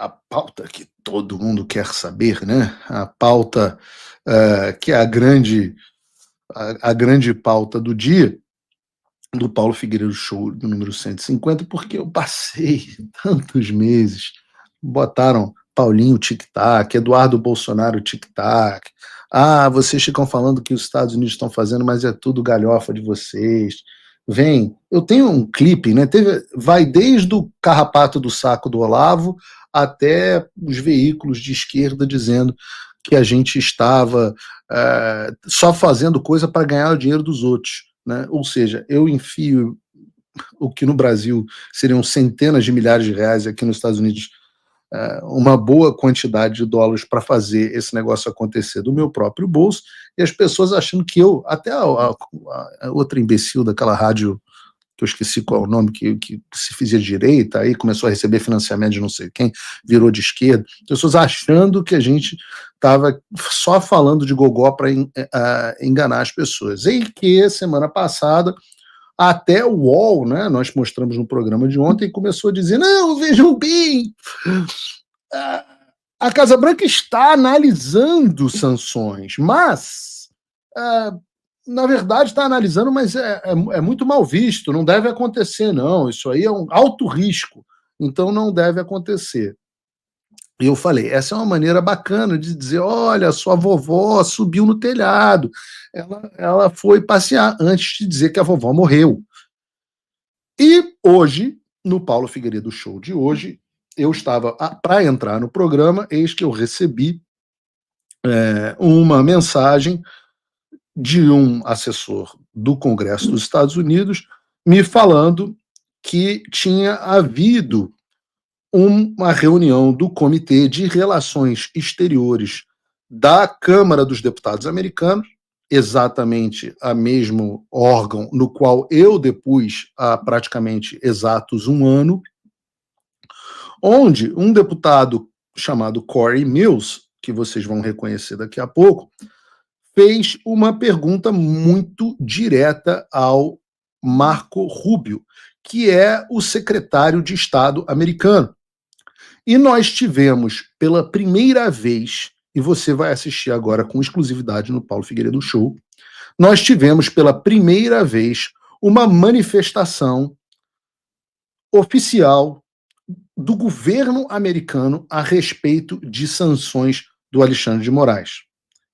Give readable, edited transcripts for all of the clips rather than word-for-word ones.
a pauta que todo mundo quer saber, né? A pauta que é a grande pauta do dia, do Paulo Figueiredo Show, do número 150, porque eu passei tantos meses, botaram Paulinho Tic-Tac, Eduardo Bolsonaro Tic-Tac, vocês ficam falando que os Estados Unidos estão fazendo, mas é tudo galhofa de vocês. Vem, eu tenho um clipe, né? Vai desde o carrapato do saco do Olavo até os veículos de esquerda dizendo que a gente estava só fazendo coisa para ganhar o dinheiro dos outros, né? Ou seja, eu enfio o que no Brasil seriam centenas de milhares de reais, aqui nos Estados Unidos uma boa quantidade de dólares para fazer esse negócio acontecer do meu próprio bolso, e as pessoas achando que eu, até a outra imbecil daquela rádio, que eu esqueci qual é o nome, que se fazia direita, aí começou a receber financiamento de não sei quem, virou de esquerda, pessoas achando que a gente estava só falando de gogó para enganar as pessoas. E que semana passada até o UOL, né, nós mostramos no programa de ontem, começou a dizer, não, vejam bem, a Casa Branca está analisando sanções, mas, na verdade, está analisando, mas é muito mal visto, não deve acontecer, não, isso aí é um alto risco, então não deve acontecer. E eu falei, essa é uma maneira bacana de dizer, olha, sua vovó subiu no telhado, ela foi passear antes de dizer que a vovó morreu. E hoje, no Paulo Figueiredo Show de hoje, eu estava para entrar no programa, eis que eu recebi uma mensagem de um assessor do Congresso dos Estados Unidos me falando que tinha havido uma reunião do Comitê de Relações Exteriores da Câmara dos Deputados americanos, exatamente a mesmo órgão no qual eu depus há praticamente exatos um ano, onde um deputado chamado Corey Mills, que vocês vão reconhecer daqui a pouco, fez uma pergunta muito direta ao Marco Rubio, que é o secretário de Estado americano. E nós tivemos pela primeira vez, e você vai assistir agora com exclusividade no Paulo Figueiredo Show, nós tivemos pela primeira vez uma manifestação oficial do governo americano a respeito de sanções do Alexandre de Moraes.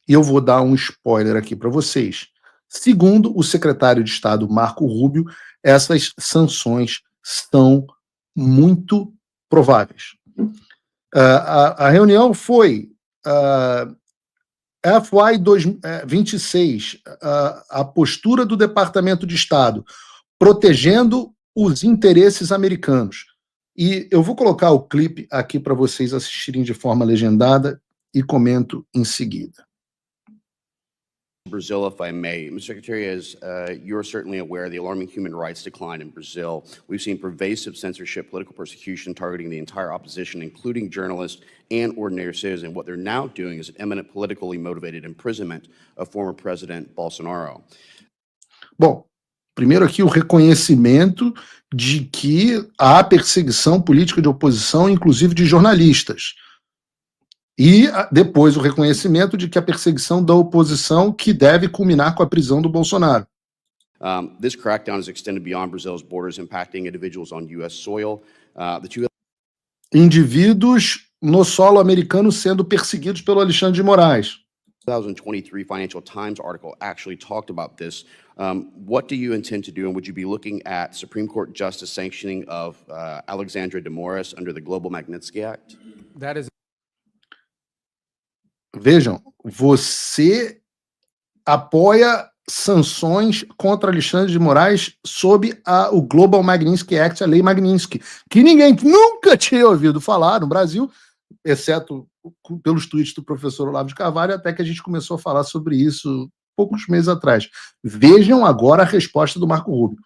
E eu vou dar um spoiler aqui para vocês. Segundo o secretário de Estado Marco Rubio, essas sanções são muito prováveis. A reunião foi FY 26, a postura do Departamento de Estado protegendo os interesses americanos. E eu vou colocar o clipe aqui para vocês assistirem de forma legendada e comento em seguida. Brazil, if I may. Mr. Secretary, as you're certainly aware, the alarming human rights decline in Brazil. We've seen pervasive censorship, political persecution targeting the entire opposition, including journalists and ordinary citizens. What they're now doing is an imminent politically motivated imprisonment of former President Bolsonaro. Bom, primeiro aqui o reconhecimento de que há perseguição política de oposição, inclusive de jornalistas. E depois o reconhecimento de que a perseguição da oposição que deve culminar com a prisão do Bolsonaro. This crackdown is extended beyond Brazil's borders, impacting individuals on U.S. soil. Indivíduos no solo americano sendo perseguidos pelo Alexandre de Moraes. 2023 Financial Times article actually talked about this. What do you intend to do, and would you be looking at Supreme Court justice sanctioning of Alexandre de Moraes under the Global Magnitsky Act? That is. Vejam, você apoia sanções contra Alexandre de Moraes sob o Global Magnitsky Act, a Lei Magnitsky, que ninguém nunca tinha ouvido falar no Brasil, exceto pelos tweets do professor Olavo de Carvalho, até que a gente começou a falar sobre isso poucos meses atrás. Vejam agora a resposta do Marco Rubio.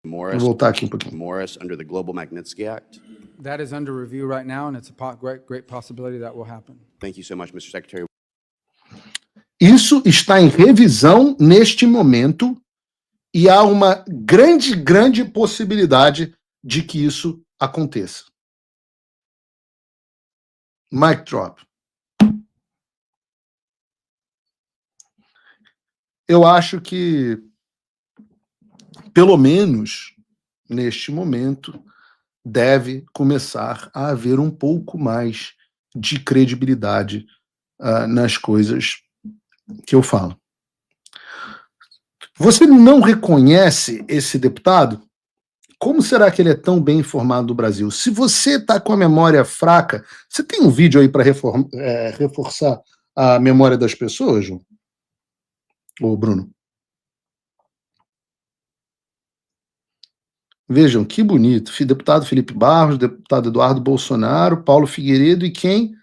Vou voltar aqui um pouquinho. Moraes under the Global Magnitsky Act. That is under review right now, and it's a great possibility that will happen. Thank you so much, Mr. Secretary. Isso está em revisão neste momento e há uma grande possibilidade de que isso aconteça. Mic drop. Eu acho que, pelo menos neste momento, deve começar a haver um pouco mais de credibilidade nas coisas que eu falo. Você não reconhece esse deputado? Como será que ele é tão bem informado do Brasil? Se você está com a memória fraca, você tem um vídeo aí para reforçar a memória das pessoas, João? Ou Bruno? Vejam, que bonito. Deputado Felipe Barros, deputado Eduardo Bolsonaro, Paulo Figueiredo e quem?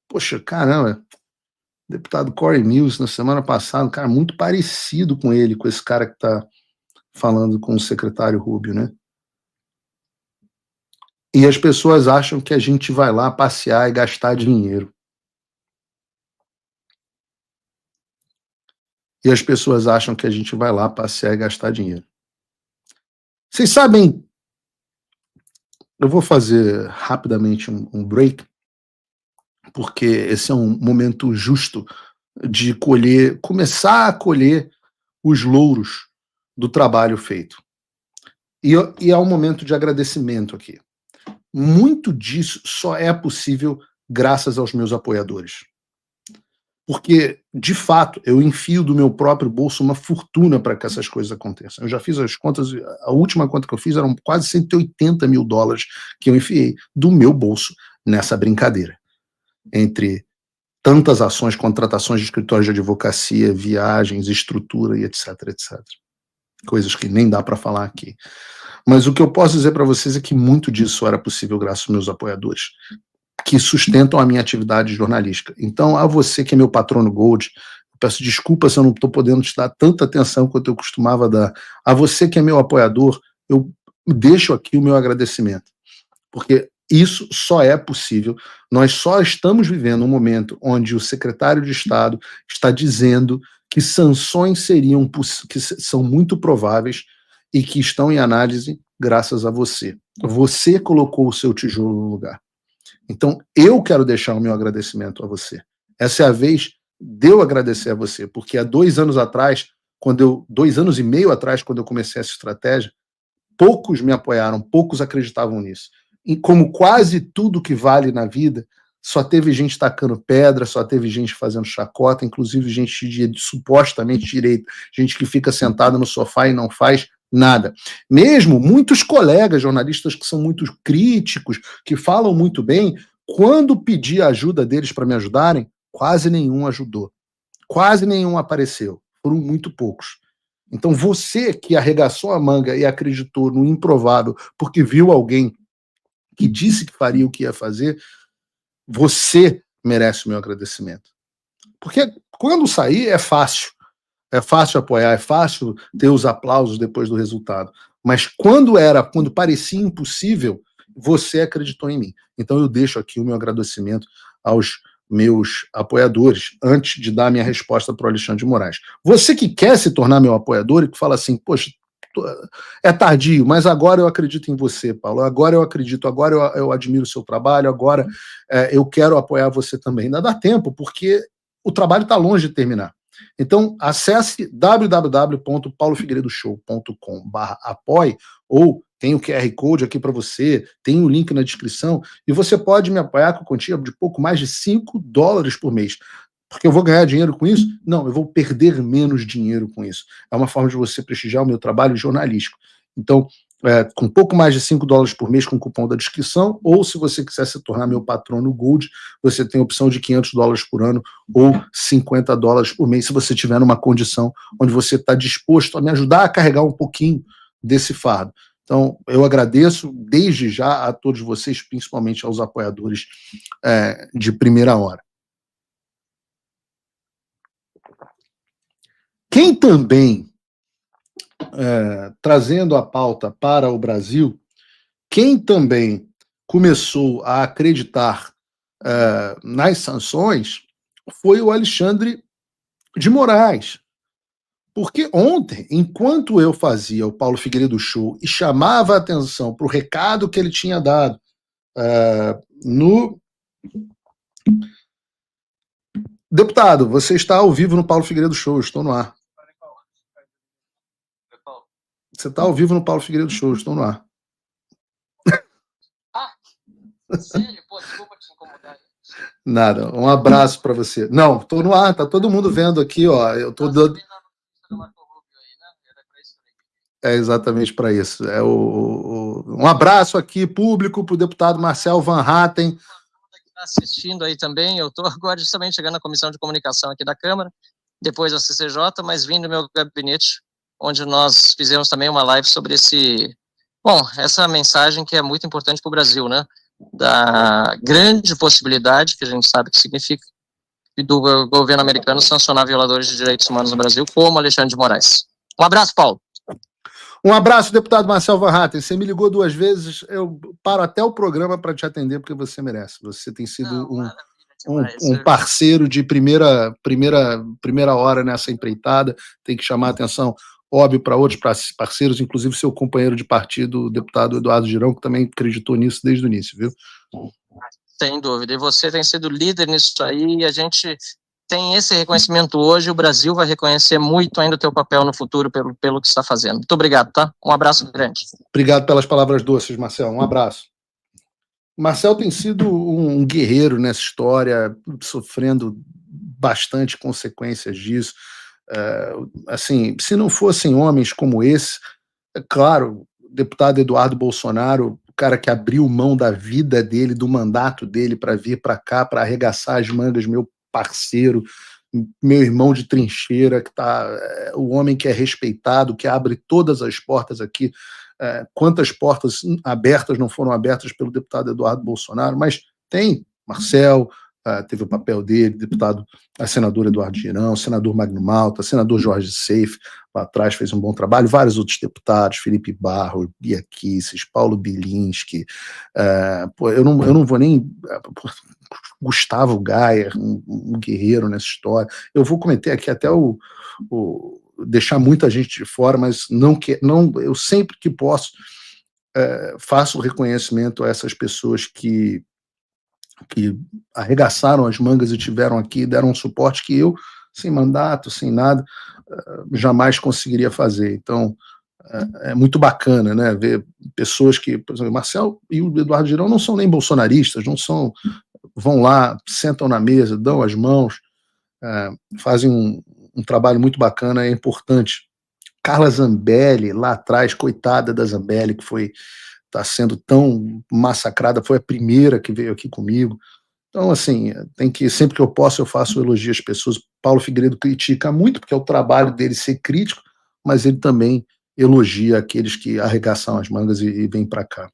Poxa, caramba, deputado Corey Mills na semana passada, um cara muito parecido com ele, com esse cara que está falando com o secretário Rubio, né? E as pessoas acham que a gente vai lá passear e gastar dinheiro. E as pessoas acham que a gente vai lá passear e gastar dinheiro. Vocês sabem, eu vou fazer rapidamente um break, porque esse é um momento justo de começar a colher os louros do trabalho feito. E é um momento de agradecimento aqui. Muito disso só é possível graças aos meus apoiadores. Porque, de fato, eu enfio do meu próprio bolso uma fortuna para que essas coisas aconteçam. Eu já fiz as contas, a última conta que eu fiz eram quase $180 mil que eu enfiei do meu bolso nessa brincadeira. Entre tantas ações, contratações de escritórios de advocacia, viagens, estrutura e etc, etc. Coisas que nem dá para falar aqui. Mas o que eu posso dizer para vocês é que muito disso era possível graças aos meus apoiadores, que sustentam a minha atividade jornalística. Então, a você que é meu patrono Gold, eu peço desculpa se eu não estou podendo te dar tanta atenção quanto eu costumava dar. A você que é meu apoiador, eu deixo aqui o meu agradecimento, porque isso só é possível. Nós só estamos vivendo um momento onde o secretário de Estado está dizendo que sanções que são muito prováveis e que estão em análise graças a você. Você colocou o seu tijolo no lugar. Então, eu quero deixar o meu agradecimento a você. Essa é a vez de eu agradecer a você, porque há 2 anos atrás, 2 anos e meio atrás, quando eu comecei essa estratégia, poucos me apoiaram, poucos acreditavam nisso. E como quase tudo que vale na vida, só teve gente tacando pedra, só teve gente fazendo chacota, inclusive gente de supostamente direita, gente que fica sentada no sofá e não faz nada. Mesmo muitos colegas jornalistas que são muito críticos, que falam muito bem, quando pedi a ajuda deles para me ajudarem, quase nenhum ajudou. Quase nenhum apareceu. Foram muito poucos. Então você que arregaçou a manga e acreditou no improvável porque viu alguém que disse que faria o que ia fazer, você merece o meu agradecimento. Porque quando sair é fácil. É fácil apoiar, é fácil ter os aplausos depois do resultado. Mas quando parecia impossível, você acreditou em mim. Então eu deixo aqui o meu agradecimento aos meus apoiadores, antes de dar a minha resposta para o Alexandre de Moraes. Você que quer se tornar meu apoiador e que fala assim, poxa, é tardio, mas agora eu acredito em você, Paulo, agora eu acredito, agora eu admiro o seu trabalho, agora eu quero apoiar você também. Ainda dá tempo, porque o trabalho está longe de terminar. Então, acesse www.paulofigueiredoshow.com/apoie ou tem o QR Code aqui para você, tem o link na descrição, e você pode me apoiar com a quantia de pouco mais de $5 por mês. Porque eu vou ganhar dinheiro com isso? Não, eu vou perder menos dinheiro com isso. É uma forma de você prestigiar o meu trabalho jornalístico. Então, com pouco mais de $5 por mês com o cupom da descrição, ou se você quiser se tornar meu patrono Gold, você tem a opção de $500 por ano ou $50 por mês, se você tiver numa condição onde você está disposto a me ajudar a carregar um pouquinho desse fardo. Então, eu agradeço desde já a todos vocês, principalmente aos apoiadores de primeira hora. Quem também, trazendo a pauta para o Brasil, quem também começou a acreditar nas sanções foi o Alexandre de Moraes. Porque ontem, enquanto eu fazia o Paulo Figueiredo Show e chamava a atenção para o recado que ele tinha dado no... Deputado, você está ao vivo no Paulo Figueiredo Show, eu estou no ar. Você está ao vivo no Paulo Figueiredo Show, eu estou no ar. Sério? Pô, desculpa te incomodar. Nada, um abraço para você. Não, estou no ar, tá todo mundo vendo aqui, ó. Eu tô dando... É exatamente para isso. Um abraço aqui público para o deputado Marcel Van Hatten. Está assistindo aí também. Eu estou agora justamente chegando na Comissão de Comunicação aqui da Câmara, depois da CCJ, mas vim do meu gabinete, onde nós fizemos também uma live sobre essa mensagem que é muito importante para o Brasil, né? Da grande possibilidade, que a gente sabe que significa, do governo americano sancionar violadores de direitos humanos no Brasil, como Alexandre de Moraes. Um abraço, Paulo. Um abraço, deputado Marcel Van Hatten. Você me ligou 2 vezes, eu paro até o programa para te atender, porque você merece. Você tem sido um parceiro de primeira hora nessa empreitada. Tem que chamar a atenção, óbvio, para outros parceiros, inclusive seu companheiro de partido, o deputado Eduardo Girão, que também acreditou nisso desde o início, viu? Sem dúvida. E você tem sido líder nisso aí, e a gente tem esse reconhecimento hoje, o Brasil vai reconhecer muito ainda o teu papel no futuro pelo que está fazendo. Muito obrigado, tá? Um abraço grande. Obrigado pelas palavras doces, Marcel. Um abraço. Marcel tem sido um guerreiro nessa história, sofrendo bastante consequências disso. Assim, se não fossem homens como esse, é claro, o deputado Eduardo Bolsonaro, o cara que abriu mão da vida dele, do mandato dele para vir para cá, para arregaçar as mangas, meu parceiro, meu irmão de trincheira, que o homem que é respeitado, que abre todas as portas aqui. Quantas portas abertas não foram abertas pelo deputado Eduardo Bolsonaro, mas tem Marcel, teve o papel dele, a senadora Eduardo Girão, o senador Magno Malta, o senador Jorge Seife, lá atrás fez um bom trabalho, vários outros deputados, Felipe Barro, Bia Kicis, Paulo Bilinski, eu não vou nem... Gustavo Gayer, um guerreiro nessa história. Eu vou cometer aqui até deixar muita gente de fora, mas eu sempre que posso faço reconhecimento a essas pessoas que arregaçaram as mangas e tiveram aqui, deram um suporte que eu, sem mandato, sem nada, jamais conseguiria fazer. Então, é muito bacana, né, ver pessoas que, por exemplo, Marcel e o Eduardo Girão não são nem bolsonaristas, vão lá, sentam na mesa, dão as mãos, fazem um trabalho muito bacana, é importante. Carla Zambelli, lá atrás, coitada da Zambelli, que está sendo tão massacrada, foi a primeira que veio aqui comigo. Então, assim, sempre que eu posso, eu faço elogio às pessoas. Paulo Figueiredo critica muito, porque é o trabalho dele ser crítico, mas ele também elogia aqueles que arregaçam as mangas e vêm para cá.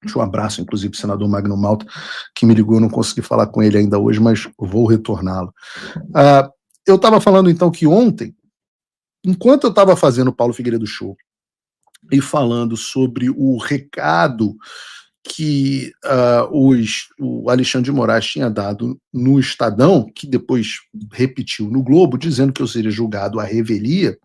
Deixa um abraço, inclusive, para o senador Magno Malta, que me ligou, eu não consegui falar com ele ainda hoje, mas vou retorná-lo. Eu estava falando, então, que ontem, enquanto eu estava fazendo o Paulo Figueiredo Show e falando sobre o recado que o Alexandre de Moraes tinha dado no Estadão, que depois repetiu no Globo, dizendo que eu seria julgado à revelia,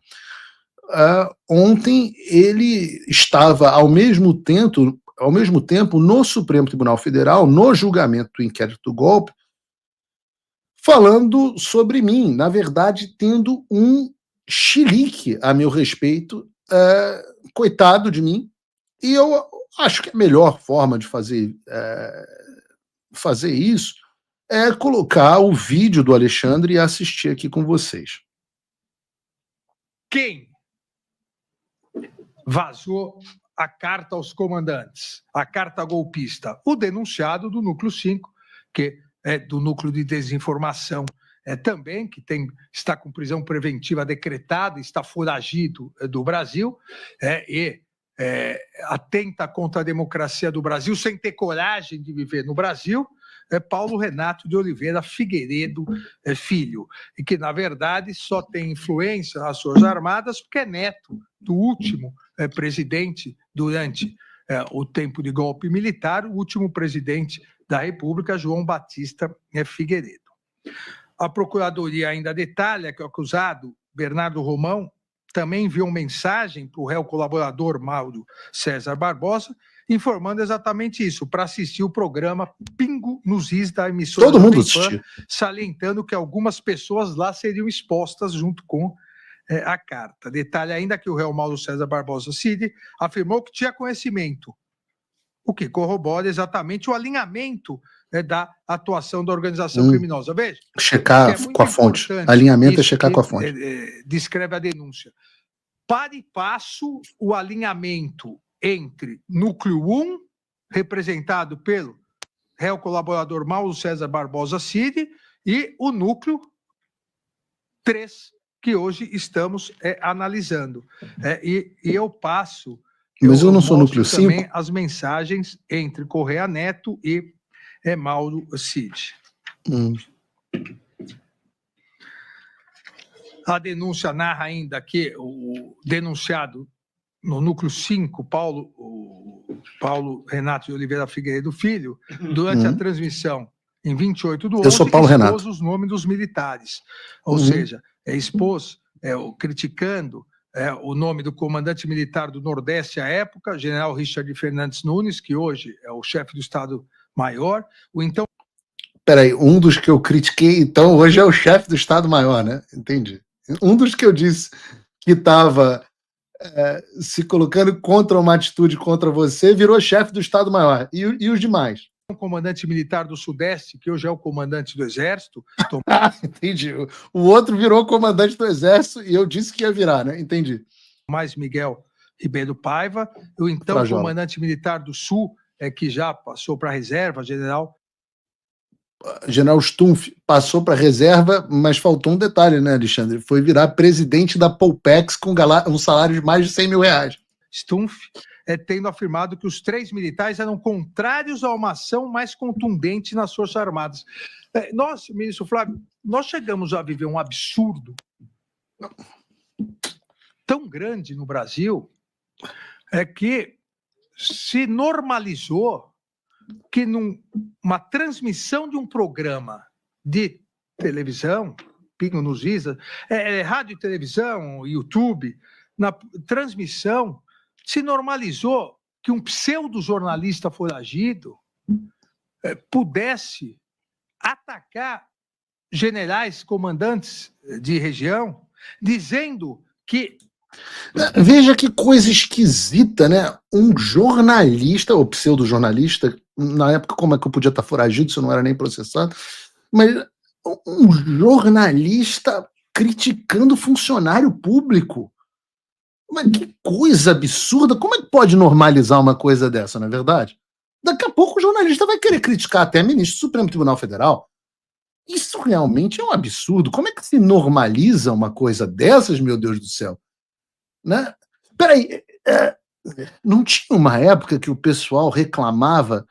ontem ele estava, ao mesmo tempo, no Supremo Tribunal Federal, no julgamento do inquérito do golpe, falando sobre mim, na verdade, tendo um chilique a meu respeito, coitado de mim, e eu acho que a melhor forma de fazer isso é colocar o vídeo do Alexandre e assistir aqui com vocês. Quem vazou a carta aos comandantes, a carta golpista? O denunciado do Núcleo 5, que é do Núcleo de Desinformação também, que está com prisão preventiva decretada, está foragido do Brasil, atenta contra a democracia do Brasil, sem ter coragem de viver no Brasil, Paulo Renato de Oliveira Figueiredo Filho, e que, na verdade, só tem influência nas Forças Armadas porque é neto do último presidente durante o tempo de golpe militar, o último presidente da República, João Batista Figueiredo. A Procuradoria ainda detalha que o acusado Bernardo Romão, também enviou mensagem para o réu colaborador Mauro César Barbosa, informando exatamente isso, para assistir o programa Pingo nos Is da emissora Todo mundo Jovem Pan, assistiu. salientando que algumas pessoas lá seriam expostas junto com a carta. Detalhe ainda que o réu Mauro César Barbosa Cid afirmou que tinha conhecimento, o que corrobora exatamente o alinhamento da atuação da organização criminosa. Veja, Checar que é muito com a fonte. importante Alinhamento é isso checar que, com a fonte. descreve a denúncia. Para e passo o alinhamento entre núcleo 1, representado pelo réu colaborador Mauro César Barbosa Cid, e o núcleo 3, que hoje estamos analisando. E eu passo... Mas eu não sou núcleo mostro também 5? as mensagens entre Correia Neto e Mauro Cid. A denúncia narra ainda que o denunciado no núcleo 5, Paulo Renato de Oliveira Figueiredo Filho, durante a transmissão em 28 do 11, Eu sou Paulo expôs Renato. os nomes dos militares. Ou seja, expôs, criticando o nome do comandante militar do Nordeste à época, general Richard Fernandes Nunes, que hoje é o chefe do Estado-Maior, o então... Peraí, um dos que eu critiquei, então, hoje é o chefe do Estado-Maior, né? Entendi. Um dos que eu disse que estava se colocando contra uma atitude contra você, virou chefe do Estado-Maior. E os demais? O comandante militar do Sudeste, que hoje é o comandante do Exército... Entendi. O outro virou comandante do Exército e eu disse que ia virar, né? Entendi. Mais Miguel Ribeiro Paiva, o então Frajola. comandante militar do Sul, que já passou para a reserva, general Stumpf passou para a reserva, mas faltou um detalhe, né, Alexandre? Foi virar presidente da Polpex com um salário de mais de 100 mil reais. Stumpf, tendo afirmado que os 3 militares eram contrários a uma ação mais contundente nas Forças Armadas. Nós, ministro Flávio, nós chegamos a viver um absurdo tão grande no Brasil, que se normalizou que numa transmissão de um programa de televisão, Pingo nos Is, rádio e televisão, YouTube, na transmissão, se normalizou que um pseudo-jornalista foragido pudesse atacar generais, comandantes de região, dizendo que... Veja que coisa esquisita, né? Um jornalista, ou pseudo-jornalista, na época como é que eu podia estar foragido se eu não era nem processado, mas um jornalista criticando funcionário público. Mas que coisa absurda! Como é que pode normalizar uma coisa dessa, não é verdade? Daqui a pouco o jornalista vai querer criticar até ministro do Supremo Tribunal Federal. Isso realmente é um absurdo. Como é que se normaliza uma coisa dessas, meu Deus do céu? Né? Peraí, não tinha uma época que o pessoal reclamava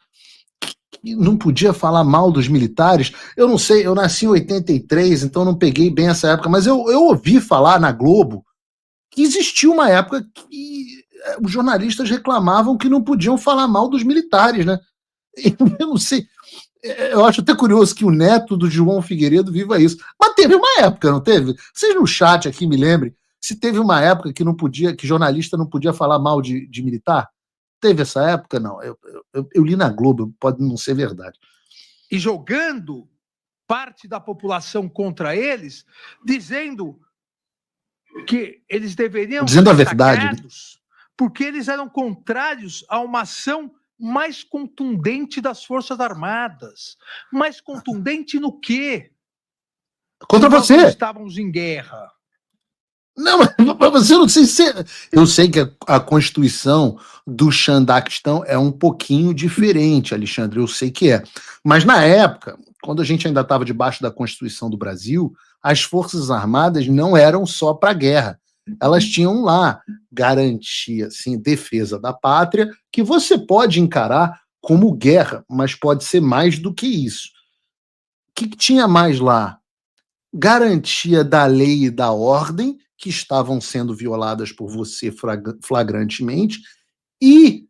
que não podia falar mal dos militares? Eu não sei, eu nasci em 83, então não peguei bem essa época, mas eu ouvi falar na Globo que existia uma época que os jornalistas reclamavam que não podiam falar mal dos militares, né? Eu não sei, eu acho até curioso que o neto do João Figueiredo viva isso. Mas teve uma época, não teve? Vocês no chat aqui me lembrem se teve uma época que não podia, que jornalista não podia falar mal de militar? Teve essa época? Não. Eu li na Globo, pode não ser verdade. E jogando parte da população contra eles, dizendo que eles deveriam ser Dizendo a verdade, né? porque eles eram contrários a uma ação mais contundente das Forças Armadas. Mais contundente no quê? Contra Nós você! não estávamos em guerra. Não, mas você não sei se... Eu sei que a Constituição do Xandaquistão é um pouquinho diferente, Alexandre, eu sei que é. Mas na época, quando a gente ainda estava debaixo da Constituição do Brasil, as Forças Armadas não eram só para a guerra. Elas tinham lá garantia, assim, defesa da pátria, que você pode encarar como guerra, mas pode ser mais do que isso. O que tinha mais lá? Garantia da lei e da ordem, que estavam sendo violadas por você flagrantemente, e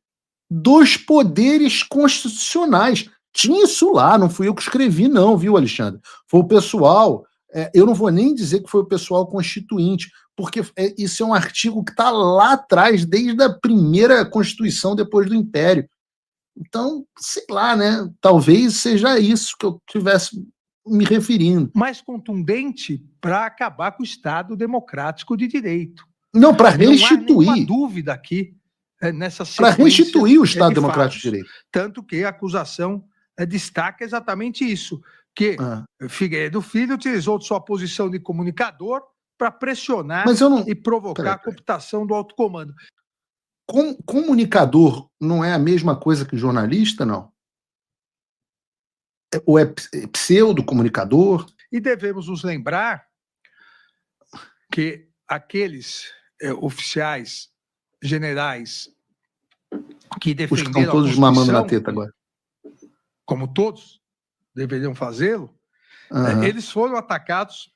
dos poderes constitucionais. Tinha isso lá, não fui eu que escrevi não, viu, Alexandre? Foi o pessoal Eu não vou nem dizer que foi o pessoal constituinte, porque isso é um artigo que está lá atrás, desde a primeira Constituição depois do Império. Então, sei lá, né? Talvez seja isso que eu estivesse me referindo. Mais contundente para acabar com o Estado democrático de direito. Não, para Não há nenhuma restituir. dúvida aqui nessa Para sequência restituir o Estado de democrático fatos. de direito. Tanto que a acusação destaca exatamente isso, que Figueiredo Filho utilizou de sua posição de comunicador para pressionar Mas eu não. e provocar a cooptação do alto comando. Comunicador não é a mesma coisa que jornalista, não? Ou é pseudo-comunicador? E devemos nos lembrar que aqueles oficiais generais que Os que defenderam estão todos a mamando na Constituição, teta agora. como todos deveriam fazê-lo, eles foram atacados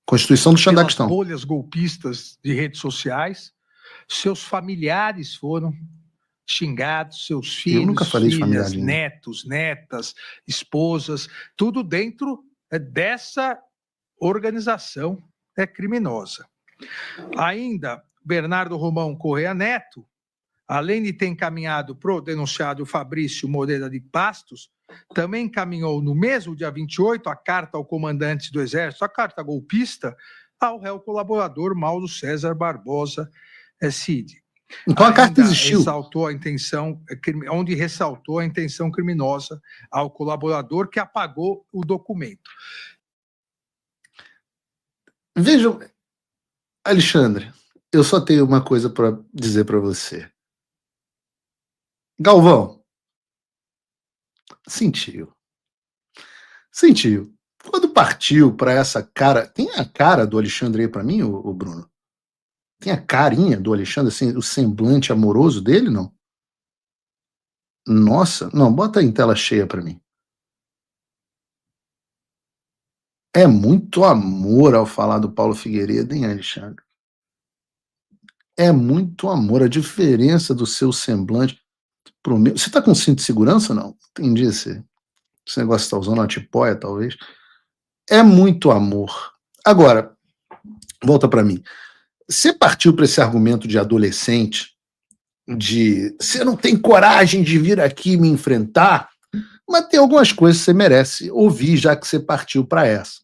Constituição do pelas Xandaquistão. bolhas golpistas de redes sociais, seus familiares foram xingados, seus filhos, nunca falei de filhas, familiar, netos, netas, esposas, tudo dentro dessa organização criminosa. Ainda, Bernardo Romão Correia Neto, além de ter encaminhado para o denunciado Fabrício Moreira de Pastos, também encaminhou no mesmo dia 28 a carta ao comandante do Exército, a carta golpista, ao réu colaborador Mauro César Barbosa Cid. Então a carta existiu. Ressaltou a intenção, onde ressaltou a intenção criminosa ao colaborador que apagou o documento. Vejam, Alexandre, eu só tenho uma coisa para dizer para você. Galvão, sentiu. Quando partiu para essa cara, tem a cara do Alexandre aí para mim, o Bruno? Tem a carinha do Alexandre, assim, o semblante amoroso dele, não? Nossa, não, bota em tela cheia para mim. É muito amor ao falar do Paulo Figueiredo, hein, Alexandre? É muito amor, a diferença do seu semblante pro meu. Você tá com cinto de segurança, não? Entendi esse negócio que tá usando, uma tipóia, talvez. É muito amor. Agora, volta para mim. Você partiu para esse argumento de adolescente, de você não tem coragem de vir aqui me enfrentar, mas tem algumas coisas que você merece ouvir, já que você partiu para essa.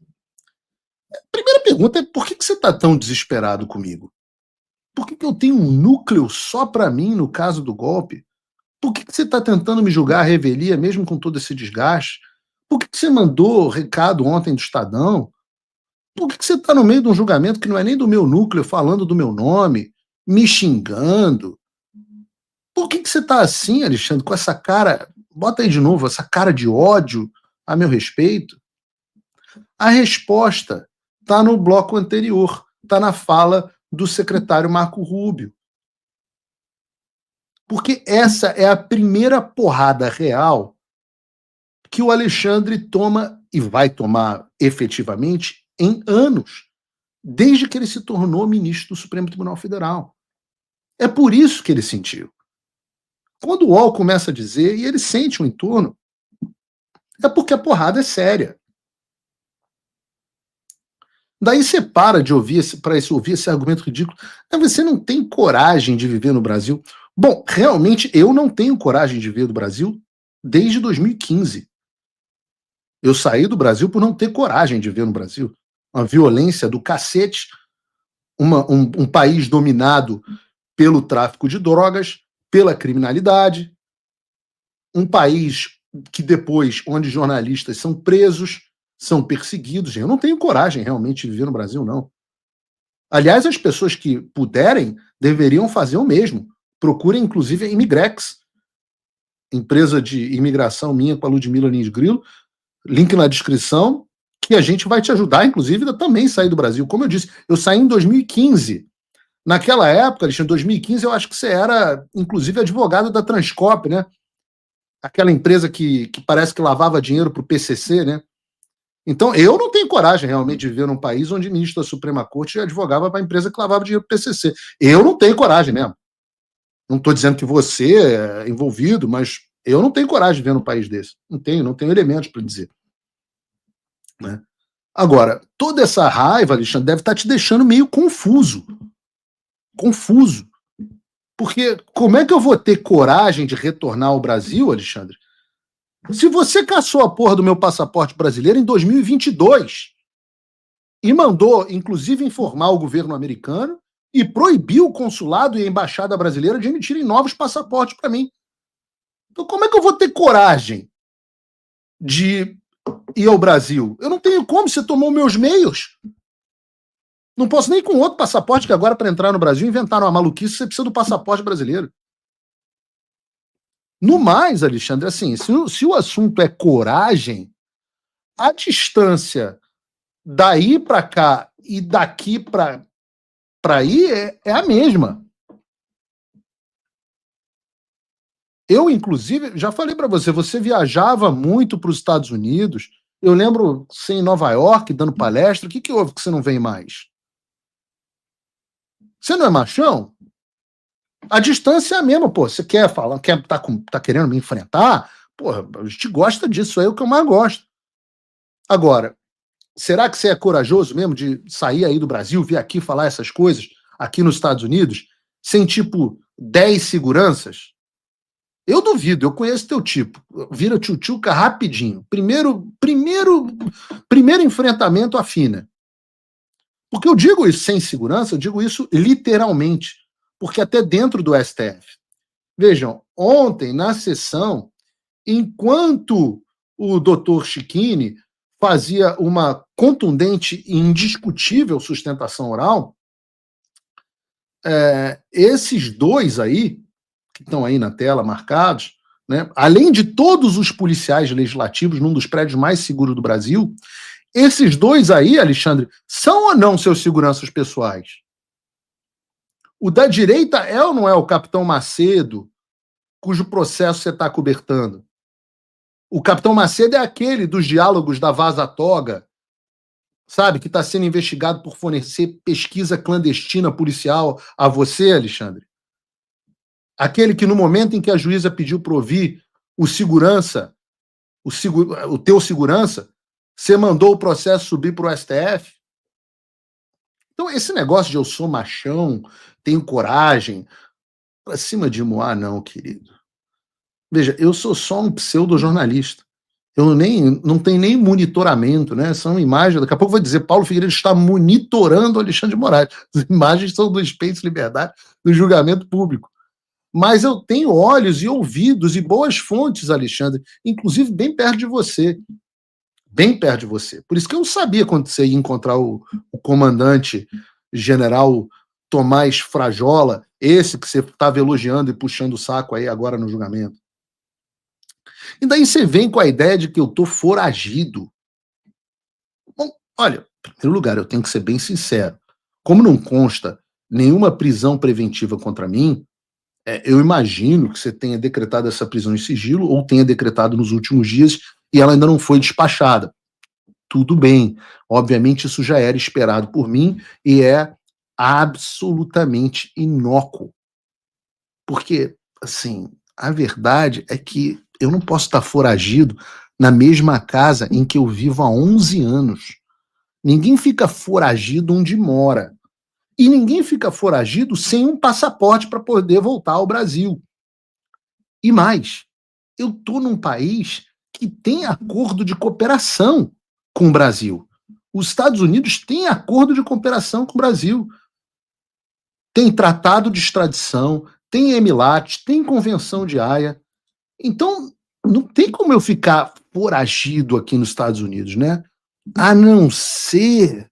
A primeira pergunta é: por que você está tão desesperado comigo? Por que eu tenho um núcleo só para mim no caso do golpe? Por que você está tentando me julgar à revelia, mesmo com todo esse desgaste? Por que você mandou recado ontem do Estadão? Por que você está no meio de um julgamento que não é nem do meu núcleo, falando do meu nome, me xingando? Por que você está assim, Alexandre, com essa cara, bota aí de novo, essa cara de ódio a meu respeito? A resposta está no bloco anterior, está na fala do secretário Marco Rubio. Porque essa é a primeira porrada real que o Alexandre toma e vai tomar efetivamente em anos, desde que ele se tornou ministro do Supremo Tribunal Federal. É por isso que ele sentiu. Quando o UOL começa a dizer, e ele sente o entorno, é porque a porrada é séria. Daí você para de ouvir esse argumento ridículo. Você não tem coragem de viver no Brasil. Bom, realmente eu não tenho coragem de viver no Brasil desde 2015. Eu saí do Brasil por não ter coragem de viver no Brasil. Uma violência do cacete, um país dominado pelo tráfico de drogas, pela criminalidade, um país que depois, onde jornalistas são presos, são perseguidos. Eu não tenho coragem realmente de viver no Brasil, não. Aliás, as pessoas que puderem deveriam fazer o mesmo. Procurem, inclusive, a Imigrex, empresa de imigração minha com a Ludmila Lins Grilo, link na descrição, que a gente vai te ajudar, inclusive, a também sair do Brasil. Como eu disse, eu saí em 2015. Naquela época, em 2015, eu acho que você era, inclusive, advogado da Transcop, né? Aquela empresa que parece que lavava dinheiro para o PCC, né? Então, eu não tenho coragem realmente de viver num país onde o ministro da Suprema Corte advogava para a empresa que lavava dinheiro para o PCC. Eu não tenho coragem mesmo. Não estou dizendo que você é envolvido, mas eu não tenho coragem de viver num país desse. Não tenho elementos para dizer. Né? Agora, toda essa raiva, Alexandre, deve estar te deixando meio confuso. Confuso. Porque como é que eu vou ter coragem de retornar ao Brasil, Alexandre, se você caçou a porra do meu passaporte brasileiro em 2022 e mandou, inclusive, informar o governo americano e proibiu o consulado e a embaixada brasileira de emitirem novos passaportes para mim? Então, como é que eu vou ter coragem de ir ao Brasil? Eu não tenho como, você tomou meus meios. Não posso nem com outro passaporte, que agora, para entrar no Brasil, inventaram uma maluquice, você precisa do passaporte brasileiro. No mais, Alexandre, assim, se o assunto é coragem, a distância daí para cá e daqui para aí é a mesma. Eu, inclusive, já falei para você viajava muito para os Estados Unidos. Eu lembro você em Nova York dando palestra. O que houve que você não vem mais? Você não é machão? A distância é a mesma, pô. Você quer falar, tá querendo me enfrentar? Porra, a gente gosta disso, é o que eu mais gosto. Agora, será que você é corajoso mesmo de sair aí do Brasil, vir aqui falar essas coisas, aqui nos Estados Unidos, sem tipo 10 seguranças? Eu duvido, eu conheço teu tipo. Vira tchutchuca rapidinho. Primeiro enfrentamento afina. Porque eu digo isso sem segurança, eu digo isso literalmente. Porque até dentro do STF. Vejam, ontem, na sessão, enquanto o doutor Chiquini fazia uma contundente e indiscutível sustentação oral, esses dois aí, que estão aí na tela marcados, né, além de todos os policiais legislativos num dos prédios mais seguros do Brasil, esses dois aí, Alexandre, são ou não seus seguranças pessoais? O da direita é ou não é o capitão Macedo, cujo processo você está cobertando? O capitão Macedo é aquele dos diálogos da Vaza Toga, sabe, que está sendo investigado por fornecer pesquisa clandestina policial a você, Alexandre? Aquele que no momento em que a juíza pediu para ouvir o segurança, o teu segurança, você mandou o processo subir para o STF? Então, esse negócio de eu sou machão, tenho coragem, para cima de Moá, não, querido. Veja, eu sou só um pseudo-jornalista. Eu não tenho nem monitoramento, né? São imagens. Daqui a pouco eu vou dizer, Paulo Figueiredo está monitorando o Alexandre de Moraes. As imagens são do Space Liberdade, do julgamento público. Mas eu tenho olhos e ouvidos e boas fontes, Alexandre, inclusive bem perto de você. Bem perto de você. Por isso que eu sabia quando você ia encontrar o comandante general Tomás Frajola, esse que você estava elogiando e puxando o saco aí agora no julgamento. E daí você vem com a ideia de que eu estou foragido. Bom, olha, em primeiro lugar, eu tenho que ser bem sincero. Como não consta nenhuma prisão preventiva contra mim, eu imagino que você tenha decretado essa prisão em sigilo ou tenha decretado nos últimos dias e ela ainda não foi despachada. Tudo bem. Obviamente, isso já era esperado por mim e é absolutamente inócuo. Porque, assim, a verdade é que eu não posso estar foragido na mesma casa em que eu vivo há 11 anos. Ninguém fica foragido onde mora. E ninguém fica foragido sem um passaporte para poder voltar ao Brasil. E mais, eu estou num país que tem acordo de cooperação com o Brasil. Os Estados Unidos têm acordo de cooperação com o Brasil. Tem tratado de extradição, tem EMILAT, tem convenção de Haia. Então, não tem como eu ficar foragido aqui nos Estados Unidos, né? A não ser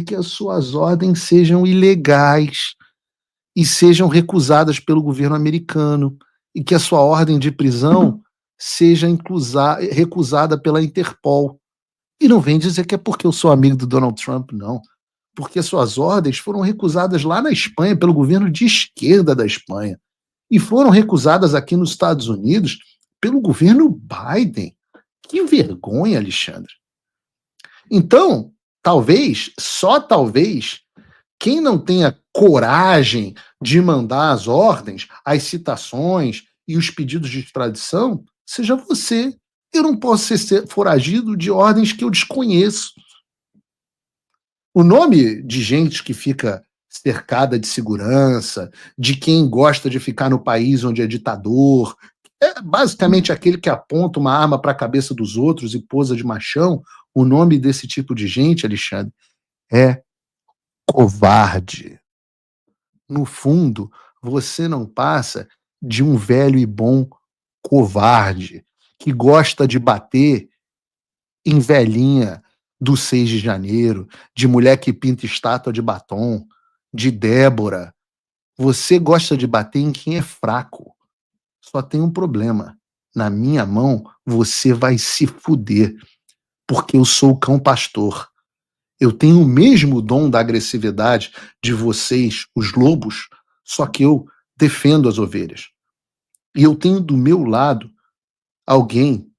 que as suas ordens sejam ilegais e sejam recusadas pelo governo americano e que a sua ordem de prisão seja recusada pela Interpol. E não vem dizer que é porque eu sou amigo do Donald Trump, não. Porque suas ordens foram recusadas lá na Espanha pelo governo de esquerda da Espanha e foram recusadas aqui nos Estados Unidos pelo governo Biden. Que vergonha, Alexandre. Então, talvez, só talvez, quem não tenha coragem de mandar as ordens, as citações e os pedidos de extradição, seja você. Eu não posso ser foragido de ordens que eu desconheço. O nome de gente que fica cercada de segurança, de quem gosta de ficar no país onde é ditador, é basicamente aquele que aponta uma arma para a cabeça dos outros e posa de machão. O nome desse tipo de gente, Alexandre, é covarde. No fundo, você não passa de um velho e bom covarde que gosta de bater em velhinha do 6 de janeiro, de mulher que pinta estátua de batom, de Débora. Você gosta de bater em quem é fraco. Só tem um problema. Na minha mão, você vai se fuder, porque eu sou o cão pastor. Eu tenho o mesmo dom da agressividade de vocês, os lobos, só que eu defendo as ovelhas. E eu tenho do meu lado alguém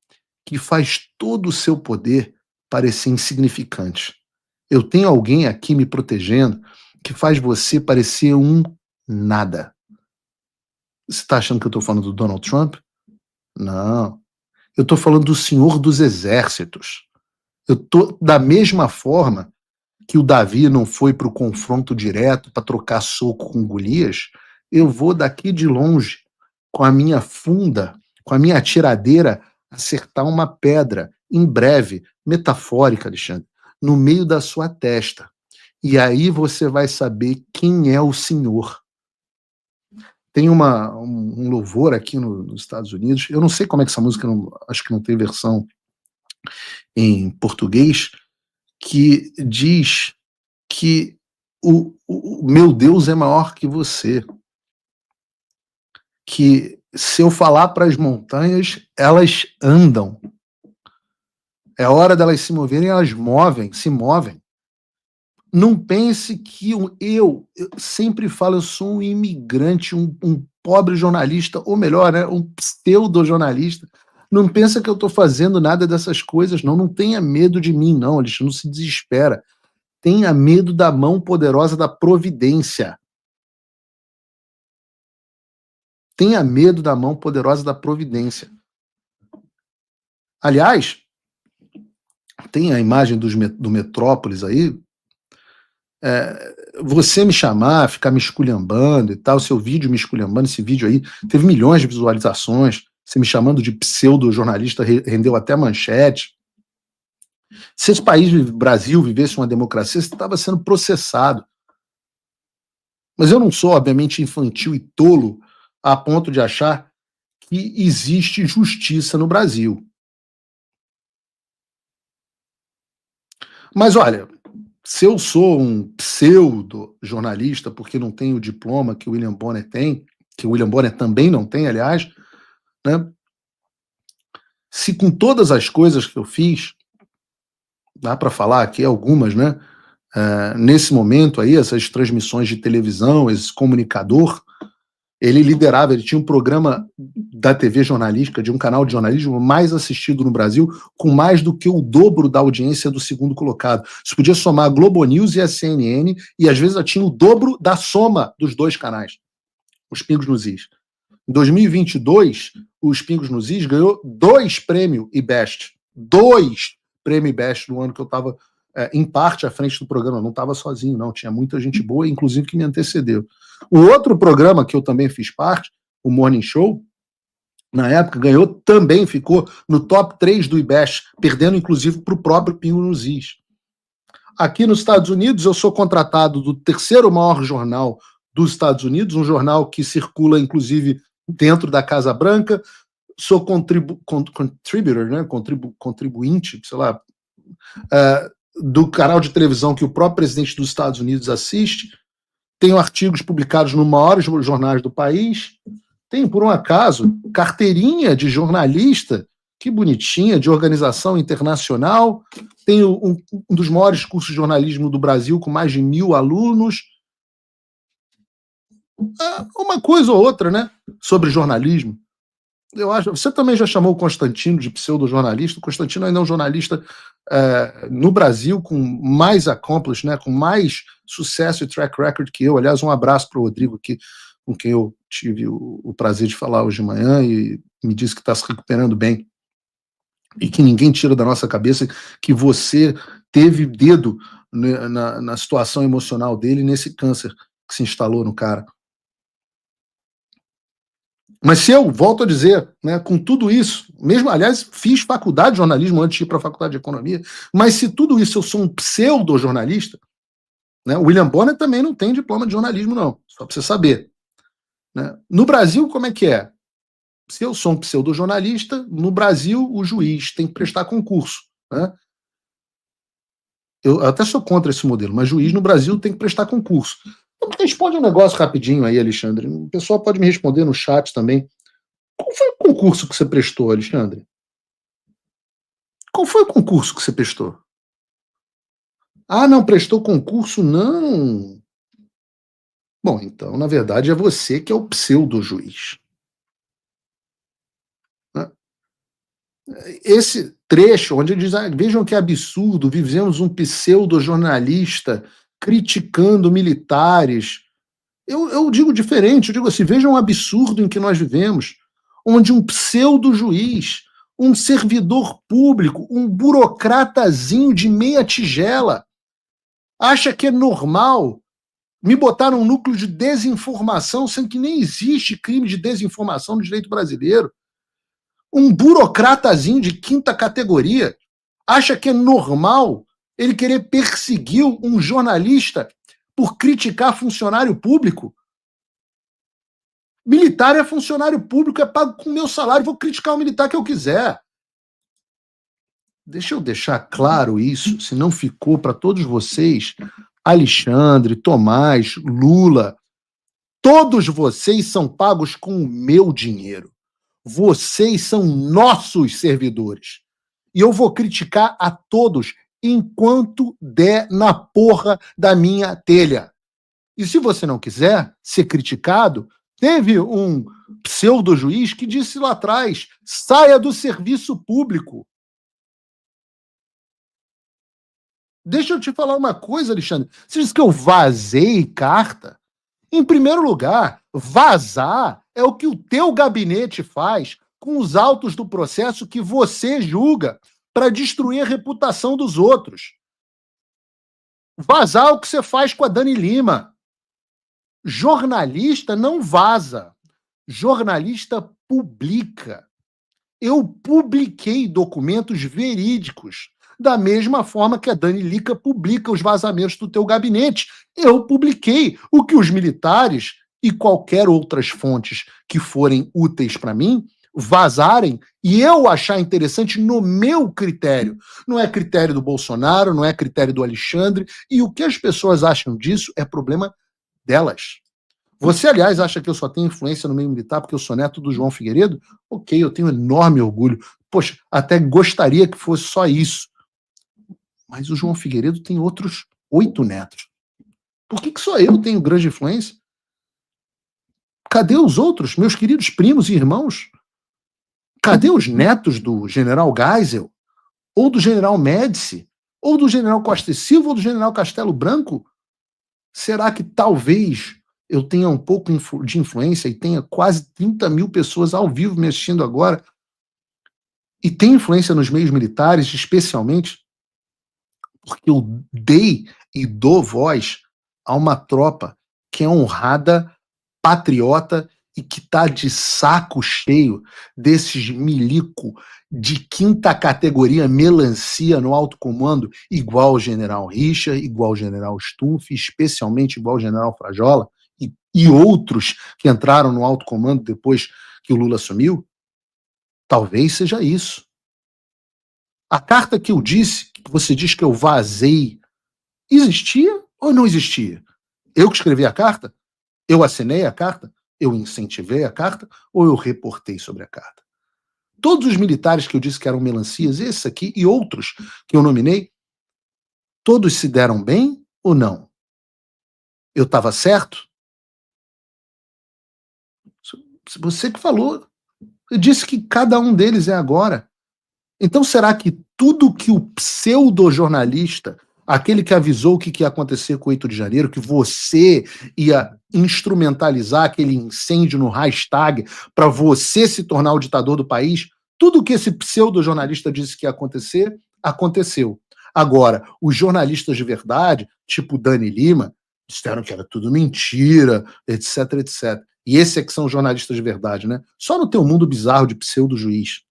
que faz todo o seu poder parecer insignificante. Eu tenho alguém aqui me protegendo que faz você parecer um nada. Você está achando que eu estou falando do Donald Trump? Não. Eu estou falando do Senhor dos Exércitos. Eu estou da mesma forma que o Davi não foi para o confronto direto para trocar soco com Golias, eu vou daqui de longe, com a minha funda, com a minha atiradeira, acertar uma pedra, em breve, metafórica, Alexandre, no meio da sua testa. E aí você vai saber quem é o Senhor. Tem um louvor aqui nos Estados Unidos, eu não sei como é que essa música, acho que não tem versão em português, que diz que o meu Deus é maior que você. Que se eu falar para as montanhas, elas andam. É hora delas se moverem, elas se movem. Não pense que eu sempre falo, eu sou um imigrante, um pobre jornalista, ou melhor, né, um pseudo-jornalista. Não pensa que eu estou fazendo nada dessas coisas, não. Não tenha medo de mim, não, Alexandre, não se desespera. Tenha medo da mão poderosa da providência. Tenha medo da mão poderosa da providência. Aliás, tem a imagem do Metrópolis aí. Você me chamar, ficar me esculhambando e tal, seu vídeo me esculhambando, esse vídeo aí teve milhões de visualizações, você me chamando de pseudo-jornalista rendeu até manchete. Se esse país, Brasil, vivesse uma democracia, você estava sendo processado. Mas eu não sou, obviamente, infantil e tolo a ponto de achar que existe justiça no Brasil. Mas olha, se eu sou um pseudo-jornalista, porque não tenho o diploma que o William Bonner tem, que o William Bonner também não tem, aliás, né? Se com todas as coisas que eu fiz, dá para falar aqui algumas, né? Nesse momento aí, essas transmissões de televisão, esse comunicador, ele liderava, ele tinha um programa da TV jornalística, de um canal de jornalismo mais assistido no Brasil, com mais do que o dobro da audiência do segundo colocado. Você podia somar a Globo News e a CNN, e às vezes já tinha o dobro da soma dos dois canais, os Pingos nos Is. Em 2022, os Pingos nos Is ganhou 2 prêmios IBEST. 2 prêmios IBEST no ano que eu estava, em parte, à frente do programa. Eu não estava sozinho, não. Tinha muita gente boa, inclusive, que me antecedeu. O outro programa que eu também fiz parte, o Morning Show, na época ganhou, também ficou no top 3 do IBEST, perdendo, inclusive, para o próprio Pingo nos Is. Aqui nos Estados Unidos, eu sou contratado do terceiro maior jornal dos Estados Unidos, um jornal que circula, inclusive, dentro da Casa Branca. Sou contributor, né? Contribuinte, sei lá, do canal de televisão que o próprio presidente dos Estados Unidos assiste. Tenho artigos publicados nos maiores jornais do país. Tenho, por um acaso, carteirinha de jornalista, que bonitinha, de organização internacional. Tenho um dos maiores cursos de jornalismo do Brasil, com mais de 1.000 alunos. Uma coisa ou outra, né, sobre jornalismo. Eu acho. Você também já chamou o Constantino de pseudo-jornalista. O Constantino ainda é um jornalista no Brasil com mais accomplished, né, com mais sucesso e track record que eu. Aliás, um abraço para o Rodrigo aqui, com quem eu tive o prazer de falar hoje de manhã e me disse que está se recuperando bem. e que ninguém tira da nossa cabeça que você teve dedo na situação emocional dele, nesse câncer que se instalou no cara. Mas se eu, volto a dizer, né, com tudo isso, mesmo, aliás, fiz faculdade de jornalismo antes de ir para a faculdade de economia, mas se tudo isso eu sou um pseudo-jornalista, né, o William Bonner também não tem diploma de jornalismo, não, só para você saber. Né? No Brasil, como é que é? Se eu sou um pseudo-jornalista, no Brasil o juiz tem que prestar concurso. Né? Eu até sou contra esse modelo, mas juiz no Brasil tem que prestar concurso. Então, responde um negócio rapidinho aí, Alexandre. O pessoal pode me responder no chat também. Qual foi o concurso que você prestou, Alexandre? Qual foi o concurso que você prestou? Ah, não, prestou concurso? Não. Bom, então, na verdade, é você que é o pseudo-juiz. Esse trecho, onde ele diz, vejam que absurdo, vivemos um pseudo-jornalista criticando militares. Eu digo diferente, eu digo assim, vejam o absurdo em que nós vivemos, onde um pseudo-juiz, um servidor público, um burocratazinho de meia tigela, acha que é normal me botar num núcleo de desinformação, sendo que nem existe crime de desinformação no direito brasileiro. Um burocratazinho de quinta categoria acha que é normal ele querer perseguir um jornalista por criticar funcionário público? Militar é funcionário público, é pago com o meu salário, vou criticar o militar que eu quiser. Deixa eu deixar claro isso, se não ficou para todos vocês, Alexandre, Tomás, Lula, todos vocês são pagos com o meu dinheiro. Vocês são nossos servidores. E eu vou criticar a todos enquanto der na porra da minha telha. E se você não quiser ser criticado, teve um pseudo-juiz que disse lá atrás, saia do serviço público. Deixa eu te falar uma coisa, Alexandre. Você disse que eu vazei carta? Em primeiro lugar, vazar é o que o teu gabinete faz com os autos do processo que você julga para destruir a reputação dos outros. Vazar é o que você faz com a Dani Lima. Jornalista não vaza. Jornalista publica. Eu publiquei documentos verídicos, da mesma forma que a Dani Lica publica os vazamentos do teu gabinete. Eu publiquei o que os militares e qualquer outras fontes que forem úteis para mim vazarem e eu achar interessante no meu critério. Não é critério do Bolsonaro, não é critério do Alexandre, e o que as pessoas acham disso é problema delas. Você, aliás, acha que eu só tenho influência no meio militar porque eu sou neto do João Figueiredo? Ok, eu tenho enorme orgulho. Poxa, até gostaria que fosse só isso. Mas o João Figueiredo tem outros 8 netos. Por que só eu tenho grande influência? Cadê os outros, meus queridos primos e irmãos? Cadê os netos do general Geisel? Ou do general Médici? Ou do general Costa e Silva? Ou do general Castelo Branco? Será que talvez eu tenha um pouco de influência e tenha quase 30 mil pessoas ao vivo me assistindo agora e tem influência nos meios militares, especialmente porque eu dei e dou voz a uma tropa que é honrada, patriota e que está de saco cheio desses milico de quinta categoria melancia no alto comando, igual o general Richard, igual o general Stumpf, especialmente igual o general Frajola e outros que entraram no alto comando depois que o Lula assumiu. Talvez seja isso. A carta que eu disse, que você diz que eu vazei, existia ou não existia? Eu que escrevi a carta? Eu assinei a carta? Eu incentivei a carta? Ou eu reportei sobre a carta? Todos os militares que eu disse que eram melancias, esse aqui e outros que eu nominei, todos se deram bem ou não? Eu estava certo? Você que falou. Eu disse que cada um deles é agora. Então, será que tudo que o pseudo-jornalista, aquele que avisou o que ia acontecer com o 8 de janeiro, que você ia instrumentalizar aquele incêndio no hashtag para você se tornar o ditador do país, Tudo que esse pseudo-jornalista disse que ia acontecer, aconteceu. Agora, os jornalistas de verdade, tipo Dani Lima, disseram que era tudo mentira, etc, etc. E esses é que são jornalistas de verdade, né? Só no teu mundo bizarro de pseudo-juiz.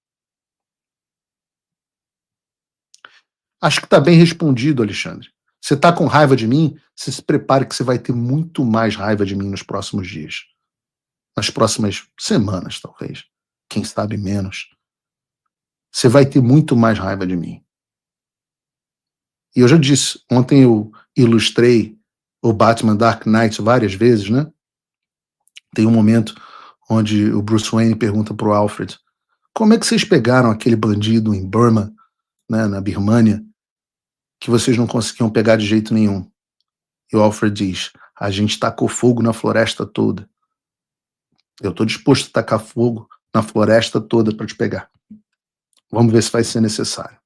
Acho que está bem respondido, Alexandre. Você está com raiva de mim? Você se prepare que você vai ter muito mais raiva de mim nos próximos dias. Nas próximas semanas, talvez. Quem sabe menos. Você vai ter muito mais raiva de mim. E eu já disse, ontem eu ilustrei o Batman Dark Knight várias vezes, né? Tem um momento onde o Bruce Wayne pergunta pro Alfred: como é que vocês pegaram aquele bandido em Burma, né, na Birmânia, que vocês não conseguiam pegar de jeito nenhum? E o Alfred diz: a gente tacou fogo na floresta toda. Eu estou disposto a tacar fogo na floresta toda para te pegar. Vamos ver se vai ser necessário.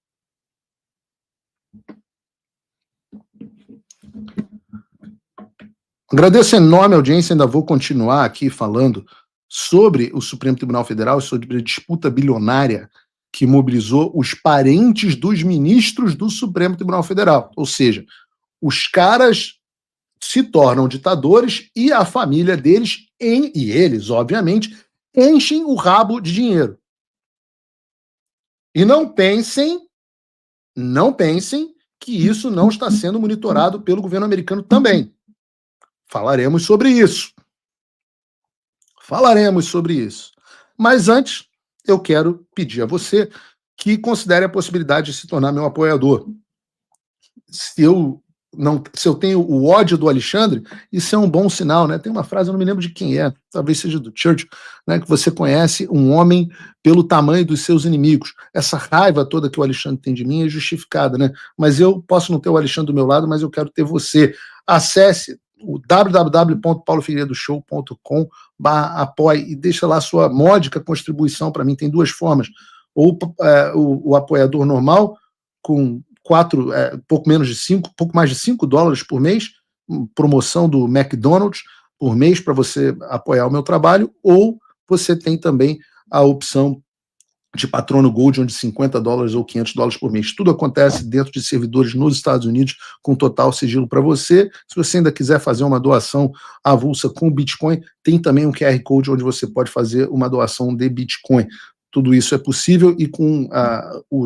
Agradeço a enorme audiência, ainda vou continuar aqui falando sobre o Supremo Tribunal Federal e sobre a disputa bilionária que mobilizou os parentes dos ministros do Supremo Tribunal Federal. Ou seja, os caras se tornam ditadores e a família deles, e eles, obviamente, enchem o rabo de dinheiro. E não pensem que isso não está sendo monitorado pelo governo americano também. Falaremos sobre isso. Mas antes, eu quero pedir a você que considere a possibilidade de se tornar meu apoiador. Se eu tenho o ódio do Alexandre, isso é um bom sinal, né? Tem uma frase, eu não me lembro de quem é, talvez seja do Churchill, né? Que você conhece um homem pelo tamanho dos seus inimigos. Essa raiva toda que o Alexandre tem de mim é justificada, né? Mas eu posso não ter o Alexandre do meu lado, mas eu quero ter você. Acesse o www.paulofigueiredoshow.com/apoie e deixa lá sua módica contribuição para mim. Tem duas formas: ou o apoiador normal, com pouco mais de $5 por mês, promoção do McDonald's por mês para você apoiar o meu trabalho, ou você tem também a opção de patrono Gold, onde $50 ou $500 por mês. Tudo acontece dentro de servidores nos Estados Unidos, com total sigilo para você. Se você ainda quiser fazer uma doação avulsa com Bitcoin, tem também um QR Code onde você pode fazer uma doação de Bitcoin. Tudo isso é possível e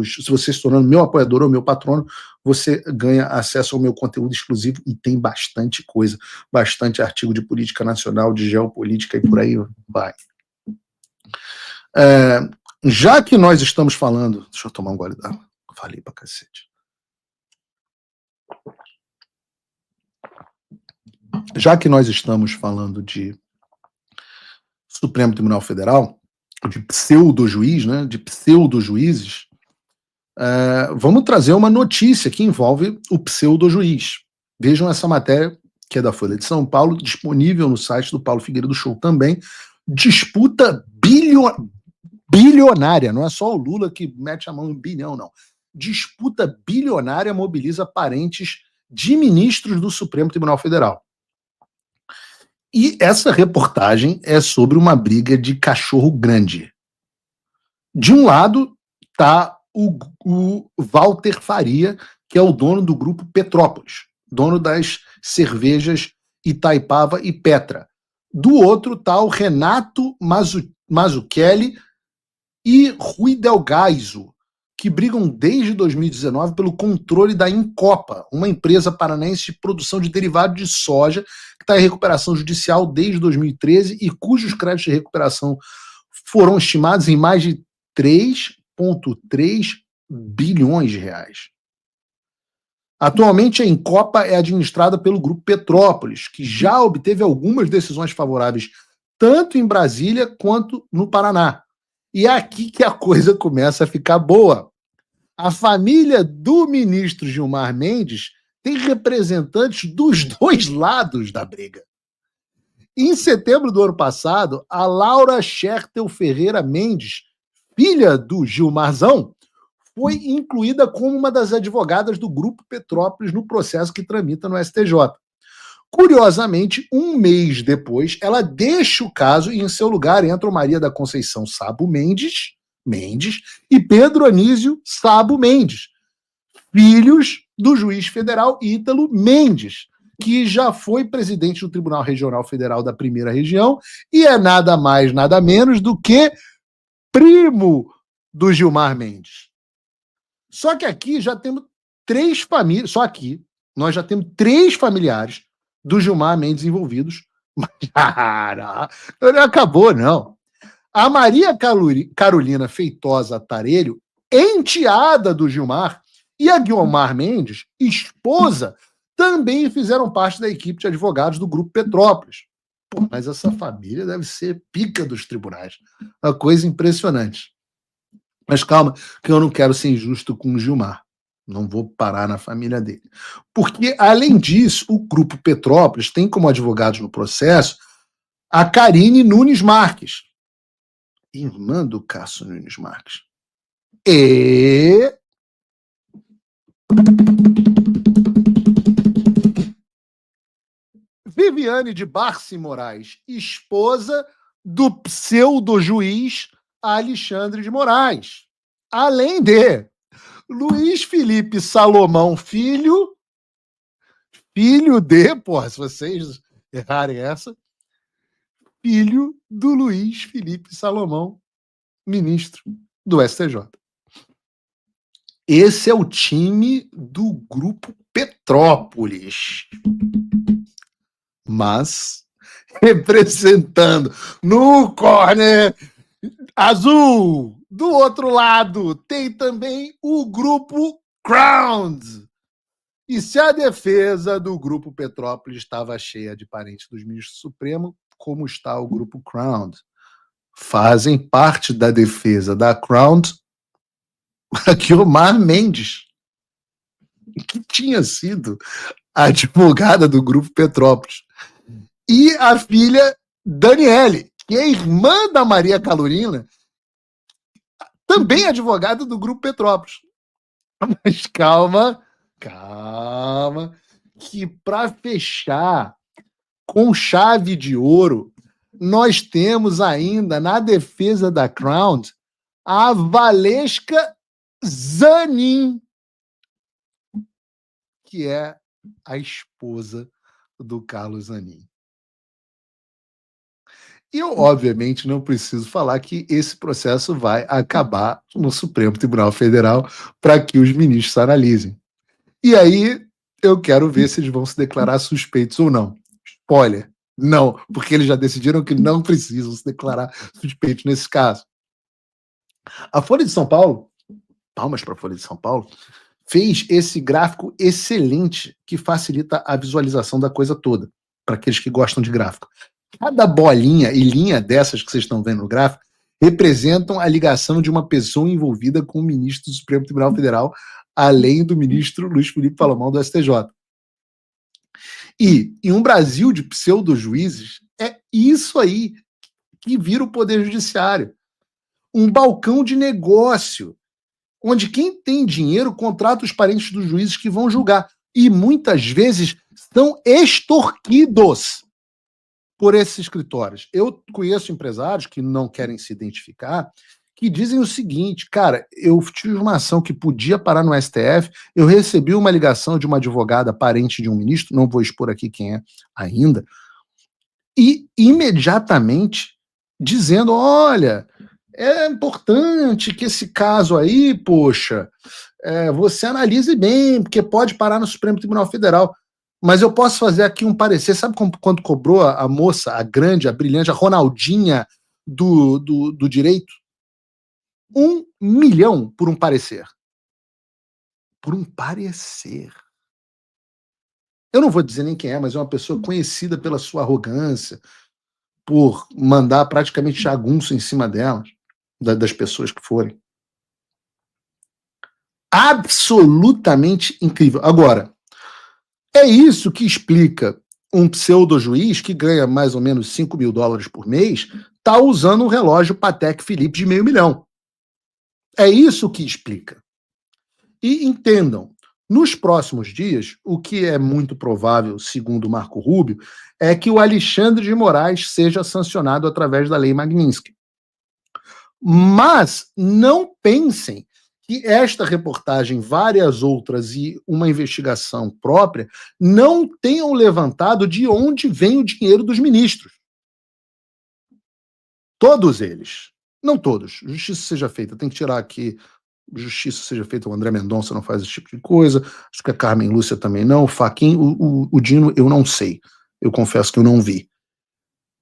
se você se tornando meu apoiador ou meu patrono, você ganha acesso ao meu conteúdo exclusivo e tem bastante coisa, bastante artigo de política nacional, de geopolítica e por aí vai. Já que nós estamos falando... Deixa eu tomar um gole d'água. Falei pra cacete. Já que nós estamos falando de Supremo Tribunal Federal, de pseudo-juiz, né, de pseudo-juízes, vamos trazer uma notícia que envolve o pseudo-juiz. Vejam essa matéria, que é da Folha de São Paulo, disponível no site do Paulo Figueiredo Show também. Disputa bilionária, não é só o Lula que mete a mão em bilhão, não. Disputa bilionária mobiliza parentes de ministros do Supremo Tribunal Federal. E essa reportagem é sobre uma briga de cachorro grande. De um lado está o Walter Faria, que é o dono do grupo Petrópolis, dono das cervejas Itaipava e Petra. Do outro está o Renato Mazzucchelli e Rui Delgaizo, que brigam desde 2019 pelo controle da Incopa, uma empresa paranaense de produção de derivados de soja que está em recuperação judicial desde 2013 e cujos créditos de recuperação foram estimados em mais de 3,3 bilhões de reais. Atualmente, a Incopa é administrada pelo Grupo Petrópolis, que já obteve algumas decisões favoráveis tanto em Brasília quanto no Paraná. E é aqui que a coisa começa a ficar boa. A família do ministro Gilmar Mendes tem representantes dos dois lados da briga. Em setembro do ano passado, a Laura Schertel Ferreira Mendes, filha do Gilmarzão, foi incluída como uma das advogadas do Grupo Petrópolis no processo que tramita no STJ. Curiosamente, um mês depois, ela deixa o caso e em seu lugar entra Maria da Conceição Sabo Mendes, Mendes e Pedro Anísio Sabo Mendes, filhos do juiz federal Ítalo Mendes, que já foi presidente do Tribunal Regional Federal da Primeira Região e é nada mais, nada menos do que primo do Gilmar Mendes. Só que aqui já temos 3 famílias, só aqui nós já temos 3 familiares do Gilmar Mendes envolvidos. Mas não acabou, não. A Maria Carolina Feitosa Tarelho, enteada do Gilmar, e a Guiomar Mendes, esposa, também fizeram parte da equipe de advogados do Grupo Petrópolis. Pô, mas essa família deve ser pica dos tribunais. Uma coisa impressionante. Mas calma, que eu não quero ser injusto com o Gilmar. Não vou parar na família dele. Porque, além disso, o Grupo Petrópolis tem como advogados no processo a Karine Nunes Marques, irmã do Cássio Nunes Marques. E Viviane de Barci Moraes, esposa do pseudo-juiz Alexandre de Moraes. Além de Luiz Felipe Salomão Filho de, porra, se vocês errarem essa, filho do Luiz Felipe Salomão, ministro do STJ. Esse é o time do Grupo Petrópolis. Mas, representando no corner azul, do outro lado, tem também o Grupo Crown. E se a defesa do Grupo Petrópolis estava cheia de parentes dos ministros supremos, como está o Grupo Crown? Fazem parte da defesa da Crown a Guiomar Mendes, que tinha sido a advogada do Grupo Petrópolis, e a filha Daniele, que é irmã da Maria Carolina, também advogada do Grupo Petrópolis. Mas calma, que para fechar com chave de ouro, nós temos ainda na defesa da Crown a Valesca Zanin, que é a esposa do Carlos Zanin. E eu, obviamente, não preciso falar que esse processo vai acabar no Supremo Tribunal Federal para que os ministros analisem. E aí eu quero ver se eles vão se declarar suspeitos ou não. Spoiler, não, porque eles já decidiram que não precisam se declarar suspeitos nesse caso. A Folha de São Paulo, palmas para a Folha de São Paulo, fez esse gráfico excelente que facilita a visualização da coisa toda, para aqueles que gostam de gráfico. Cada bolinha e linha dessas que vocês estão vendo no gráfico representam a ligação de uma pessoa envolvida com o ministro do Supremo Tribunal Federal, além do ministro Luiz Felipe Salomão do STJ. E em um Brasil de pseudo-juízes, é isso aí que vira o Poder Judiciário. Um balcão de negócio, onde quem tem dinheiro contrata os parentes dos juízes que vão julgar. E muitas vezes são extorquidos por esses escritórios. Eu conheço empresários que não querem se identificar, que dizem o seguinte: cara, eu tive uma ação que podia parar no STF, eu recebi uma ligação de uma advogada parente de um ministro, não vou expor aqui quem é ainda, e imediatamente dizendo, olha, é importante que esse caso aí, poxa, você analise bem, porque pode parar no Supremo Tribunal Federal. Mas eu posso fazer aqui um parecer. Sabe quanto cobrou a moça, a grande, a brilhante, a Ronaldinha do direito? 1 milhão por um parecer. Por um parecer. Eu não vou dizer nem quem é, mas é uma pessoa conhecida pela sua arrogância, por mandar praticamente jagunço em cima delas, das pessoas que forem. Absolutamente incrível. Agora, é isso que explica um pseudo-juiz que ganha mais ou menos $5 mil por mês, tá usando um relógio Patek Philippe de $500 mil. É isso que explica. E entendam, nos próximos dias, o que é muito provável, segundo Marco Rubio, é que o Alexandre de Moraes seja sancionado através da Lei Magnitsky. Mas não pensem que esta reportagem, várias outras e uma investigação própria, não tenham levantado de onde vem o dinheiro dos ministros. Todos eles. Não todos. Justiça seja feita. Tem que tirar aqui. Justiça seja feita. O André Mendonça não faz esse tipo de coisa. Acho que a Carmen Lúcia também não. O Fachin, o Dino, eu não sei. Eu confesso que eu não vi.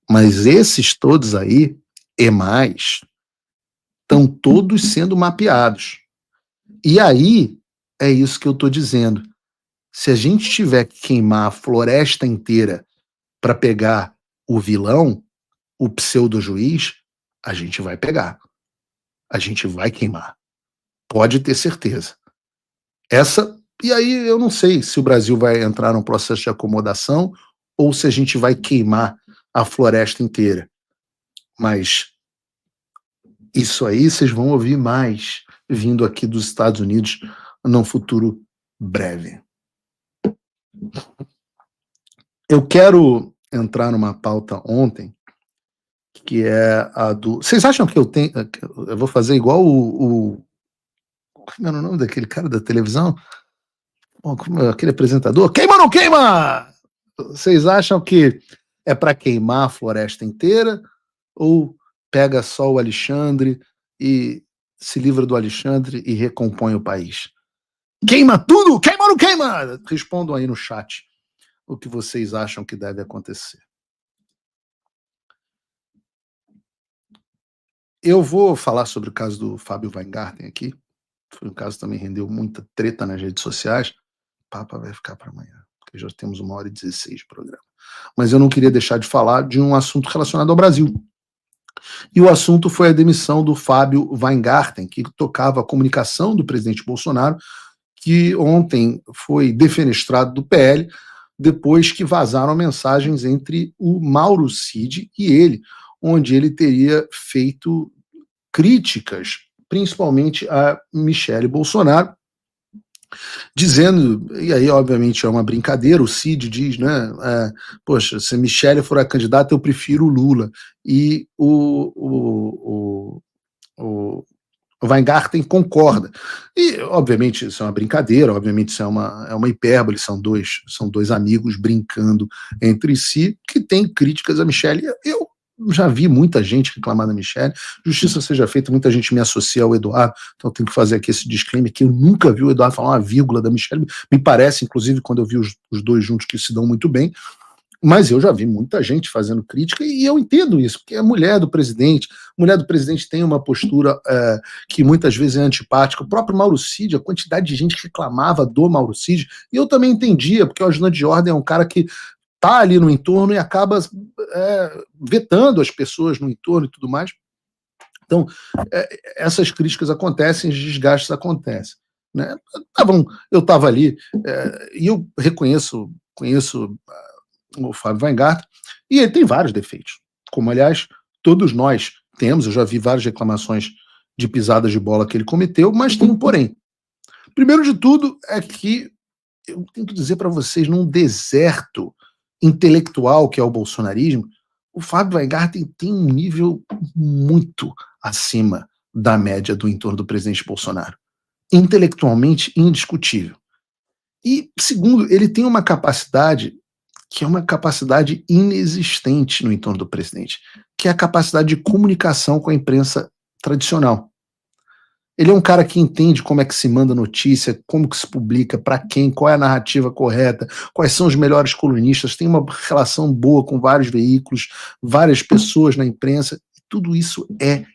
Mas esses todos aí, e mais, estão todos sendo mapeados. E aí, é isso que eu estou dizendo. Se a gente tiver que queimar a floresta inteira para pegar o vilão, o pseudo-juiz, a gente vai pegar. A gente vai queimar. Pode ter certeza. E aí eu não sei se o Brasil vai entrar num processo de acomodação ou se a gente vai queimar a floresta inteira. Mas isso aí vocês vão ouvir mais vindo aqui dos Estados Unidos num futuro breve. Eu quero entrar numa pauta ontem, que é a do... Vocês acham que eu tenho... Eu vou fazer igual como era o nome daquele cara da televisão? Aquele apresentador? Queima ou não queima? Vocês acham que é para queimar a floresta inteira? Ou pega só o Alexandre e se livra do Alexandre e recompõe o país? Queima tudo? Queima ou não queima? Respondam aí no chat o que vocês acham que deve acontecer. Eu vou falar sobre o caso do Fábio Weingarten aqui. Foi um caso que também rendeu muita treta nas redes sociais. O Papa vai ficar para amanhã, porque já temos 1h16 de programa. Mas eu não queria deixar de falar de um assunto relacionado ao Brasil. E o assunto foi a demissão do Fábio Weingarten, que tocava a comunicação do presidente Bolsonaro, que ontem foi defenestrado do PL, depois que vazaram mensagens entre o Mauro Cid e ele, onde ele teria feito críticas, principalmente a Michele Bolsonaro, dizendo, e aí obviamente é uma brincadeira, o Cid diz, né, poxa, se a Michele for a candidata eu prefiro o Lula, e o Weingarten concorda. E, obviamente, isso é uma brincadeira, obviamente isso é uma hipérbole, são dois amigos brincando entre si, que têm críticas a Michele. Eu já vi muita gente reclamar da Michele, justiça seja feita, muita gente me associa ao Eduardo, então eu tenho que fazer aqui esse disclaimer, que eu nunca vi o Eduardo falar uma vírgula da Michele, me parece, inclusive, quando eu vi os dois juntos, que se dão muito bem, mas eu já vi muita gente fazendo crítica e eu entendo isso, porque a mulher do presidente tem uma postura que muitas vezes é antipática. O próprio Mauro Cid, a quantidade de gente que reclamava do Mauro Cid, e eu também entendia, porque o ajudante de ordem é um cara que tá ali no entorno e acaba vetando as pessoas no entorno e tudo mais. Então, essas críticas acontecem, os desgastes acontecem. Né? Tá bom, eu estava ali e eu conheço o Fábio Weingarten, e ele tem vários defeitos, como, aliás, todos nós temos. Eu já vi várias reclamações de pisadas de bola que ele cometeu, mas tem um porém. Primeiro de tudo é que, eu tenho que dizer para vocês, num deserto intelectual que é o bolsonarismo, o Fábio Weingarten tem um nível muito acima da média do entorno do presidente Bolsonaro. Intelectualmente indiscutível. E, segundo, ele tem uma capacidade que é uma capacidade inexistente no entorno do presidente, que é a capacidade de comunicação com a imprensa tradicional. Ele é um cara que entende como é que se manda notícia, como que se publica, para quem, qual é a narrativa correta, quais são os melhores colunistas, tem uma relação boa com vários veículos, várias pessoas na imprensa, e tudo isso é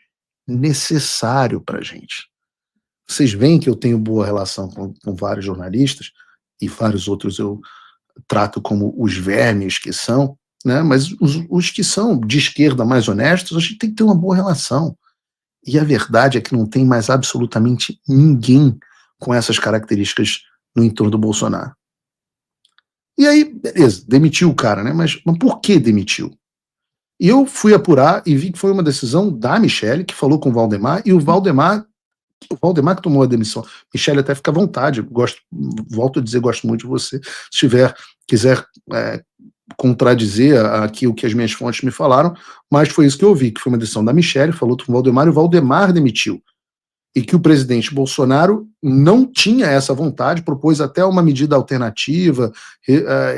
necessário para a gente. Vocês veem que eu tenho boa relação com vários jornalistas, e vários outros eu trato como os vermes que são, né? Mas os que são de esquerda mais honestos, a gente tem que ter uma boa relação. E a verdade é que não tem mais absolutamente ninguém com essas características no entorno do Bolsonaro. E aí, beleza, demitiu o cara, né? Mas por que demitiu? E eu fui apurar e vi que foi uma decisão da Michele, que falou com o Valdemar, e o Valdemar que tomou a demissão. Michele, até fica à vontade, volto a dizer, gosto muito de você. Se quiser contradizer aqui o que as minhas fontes me falaram, mas foi isso que eu ouvi, que foi uma decisão da Michelle, falou com o Valdemar, e o Valdemar demitiu. E que o presidente Bolsonaro não tinha essa vontade, propôs até uma medida alternativa,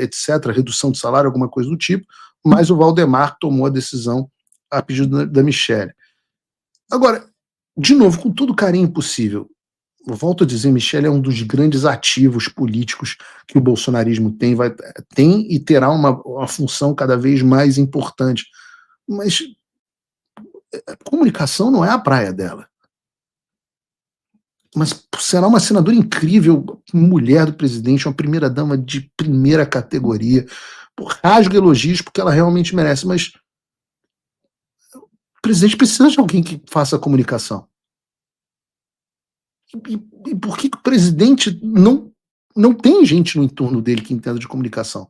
etc., redução de salário, alguma coisa do tipo, mas o Valdemar tomou a decisão a pedido da Michelle. Agora, de novo, com todo o carinho possível, eu volto a dizer, Michelle é um dos grandes ativos políticos que o bolsonarismo tem e terá uma função cada vez mais importante. Mas a comunicação não é a praia dela. Mas será uma senadora incrível, mulher do presidente, uma primeira-dama de primeira categoria. Rasga elogios porque ela realmente merece, mas o presidente precisa de alguém que faça a comunicação. E por que o presidente não tem gente no entorno dele que entenda de comunicação?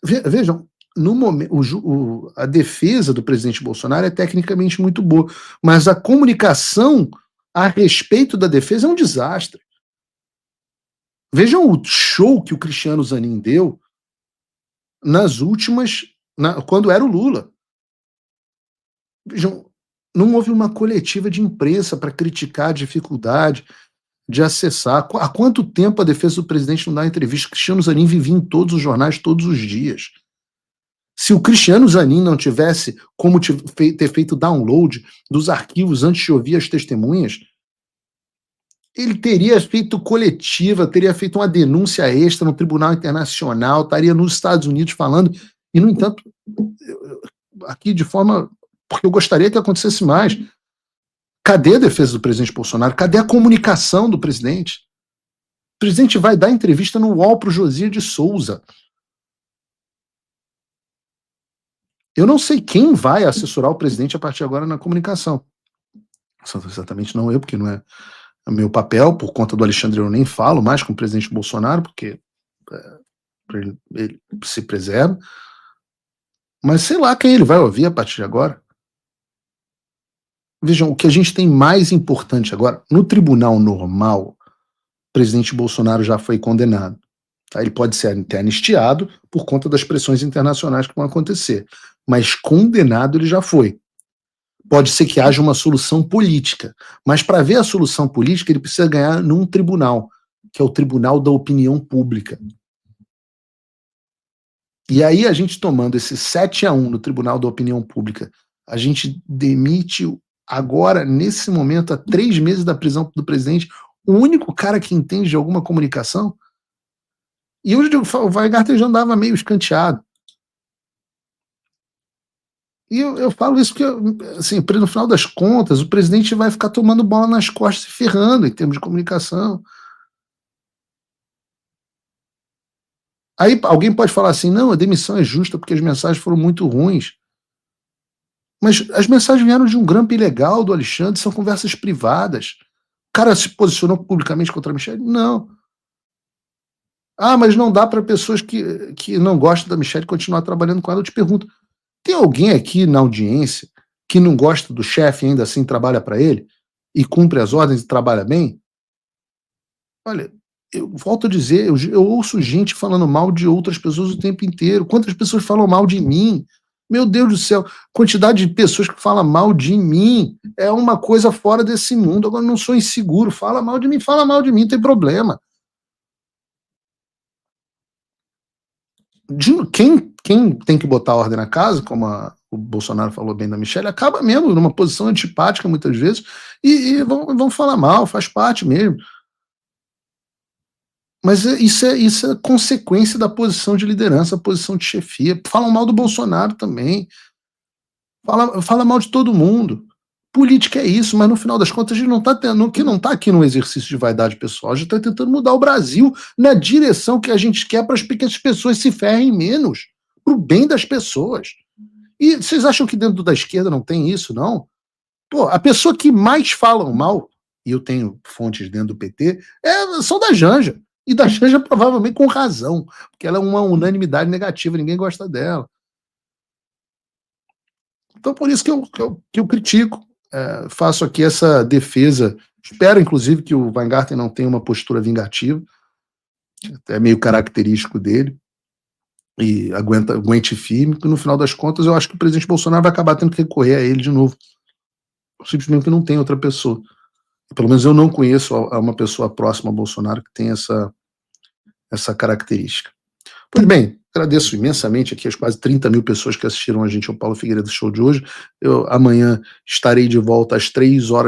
Vejam, no momento, a defesa do presidente Bolsonaro é tecnicamente muito boa, mas a comunicação a respeito da defesa é um desastre. Vejam o show que o Cristiano Zanin deu nas últimas, quando era o Lula. Vejam, não houve uma coletiva de imprensa para criticar a dificuldade de acessar. Há quanto tempo a defesa do presidente não dá entrevista? Cristiano Zanin vivia em todos os jornais, todos os dias. Se o Cristiano Zanin não tivesse como ter feito download dos arquivos antes de ouvir as testemunhas, ele teria feito coletiva, teria feito uma denúncia extra no Tribunal Internacional, estaria nos Estados Unidos falando, e, no entanto, aqui de forma... porque eu gostaria que acontecesse mais. Cadê a defesa do presidente Bolsonaro? Cadê a comunicação do presidente? O presidente vai dar entrevista no UOL para o Josias de Souza. Eu não sei quem vai assessorar o presidente a partir de agora na comunicação. Exatamente não eu, porque não é meu papel, por conta do Alexandre eu nem falo mais com o presidente Bolsonaro, porque ele se preserva. Mas sei lá quem ele vai ouvir a partir de agora. Vejam, o que a gente tem mais importante agora, no tribunal normal, o presidente Bolsonaro já foi condenado. Tá? Ele pode ser até anistiado por conta das pressões internacionais que vão acontecer, mas condenado ele já foi. Pode ser que haja uma solução política, mas para ver a solução política ele precisa ganhar num tribunal, que é o Tribunal da Opinião Pública. E aí a gente tomando esse 7-1 no Tribunal da Opinião Pública, a gente demite agora, nesse momento, há 3 meses da prisão do presidente, o único cara que entende de alguma comunicação. E hoje o Weingarten já andava meio escanteado. E eu falo isso porque, assim, no final das contas, o presidente vai ficar tomando bola nas costas e ferrando em termos de comunicação. Aí alguém pode falar assim, não, a demissão é justa porque as mensagens foram muito ruins. Mas as mensagens vieram de um grampo ilegal do Alexandre, são conversas privadas. O cara se posicionou publicamente contra a Michelle? Não. Ah, mas não dá para pessoas que não gostam da Michelle continuar trabalhando com ela. Eu te pergunto, tem alguém aqui na audiência que não gosta do chefe e ainda assim trabalha para ele? E cumpre as ordens e trabalha bem? Olha, eu volto a dizer, eu ouço gente falando mal de outras pessoas o tempo inteiro. Quantas pessoas falam mal de mim? Meu Deus do céu, quantidade de pessoas que falam mal de mim é uma coisa fora desse mundo. Agora, não sou inseguro, fala mal de mim, não tem problema. Quem tem que botar ordem na casa, como o Bolsonaro falou bem da Michelle, acaba mesmo numa posição antipática muitas vezes e vão falar mal, faz parte mesmo. Mas isso é consequência da posição de liderança, posição de chefia. Falam mal do Bolsonaro também. Fala mal de todo mundo. Política é isso, mas no final das contas a gente não está aqui num exercício de vaidade pessoal, a gente está tentando mudar o Brasil na direção que a gente quer para que as pessoas se ferrem menos, para o bem das pessoas. E vocês acham que dentro da esquerda não tem isso, não? Pô, a pessoa que mais falam mal, e eu tenho fontes dentro do PT, são da Janja. E da Janja provavelmente com razão, porque ela é uma unanimidade negativa, ninguém gosta dela. Então por isso que eu critico, faço aqui essa defesa, espero inclusive que o Weingarten não tenha uma postura vingativa, até meio característico dele, e aguente firme, porque no final das contas eu acho que o presidente Bolsonaro vai acabar tendo que recorrer a ele de novo. Simplesmente não tem outra pessoa. Pelo menos eu não conheço uma pessoa próxima a Bolsonaro que tem essa característica. Pois bem, agradeço imensamente aqui as quase 30 mil pessoas que assistiram a gente ao Paulo Figueiredo Show de hoje. Eu amanhã estarei de volta às 3 horas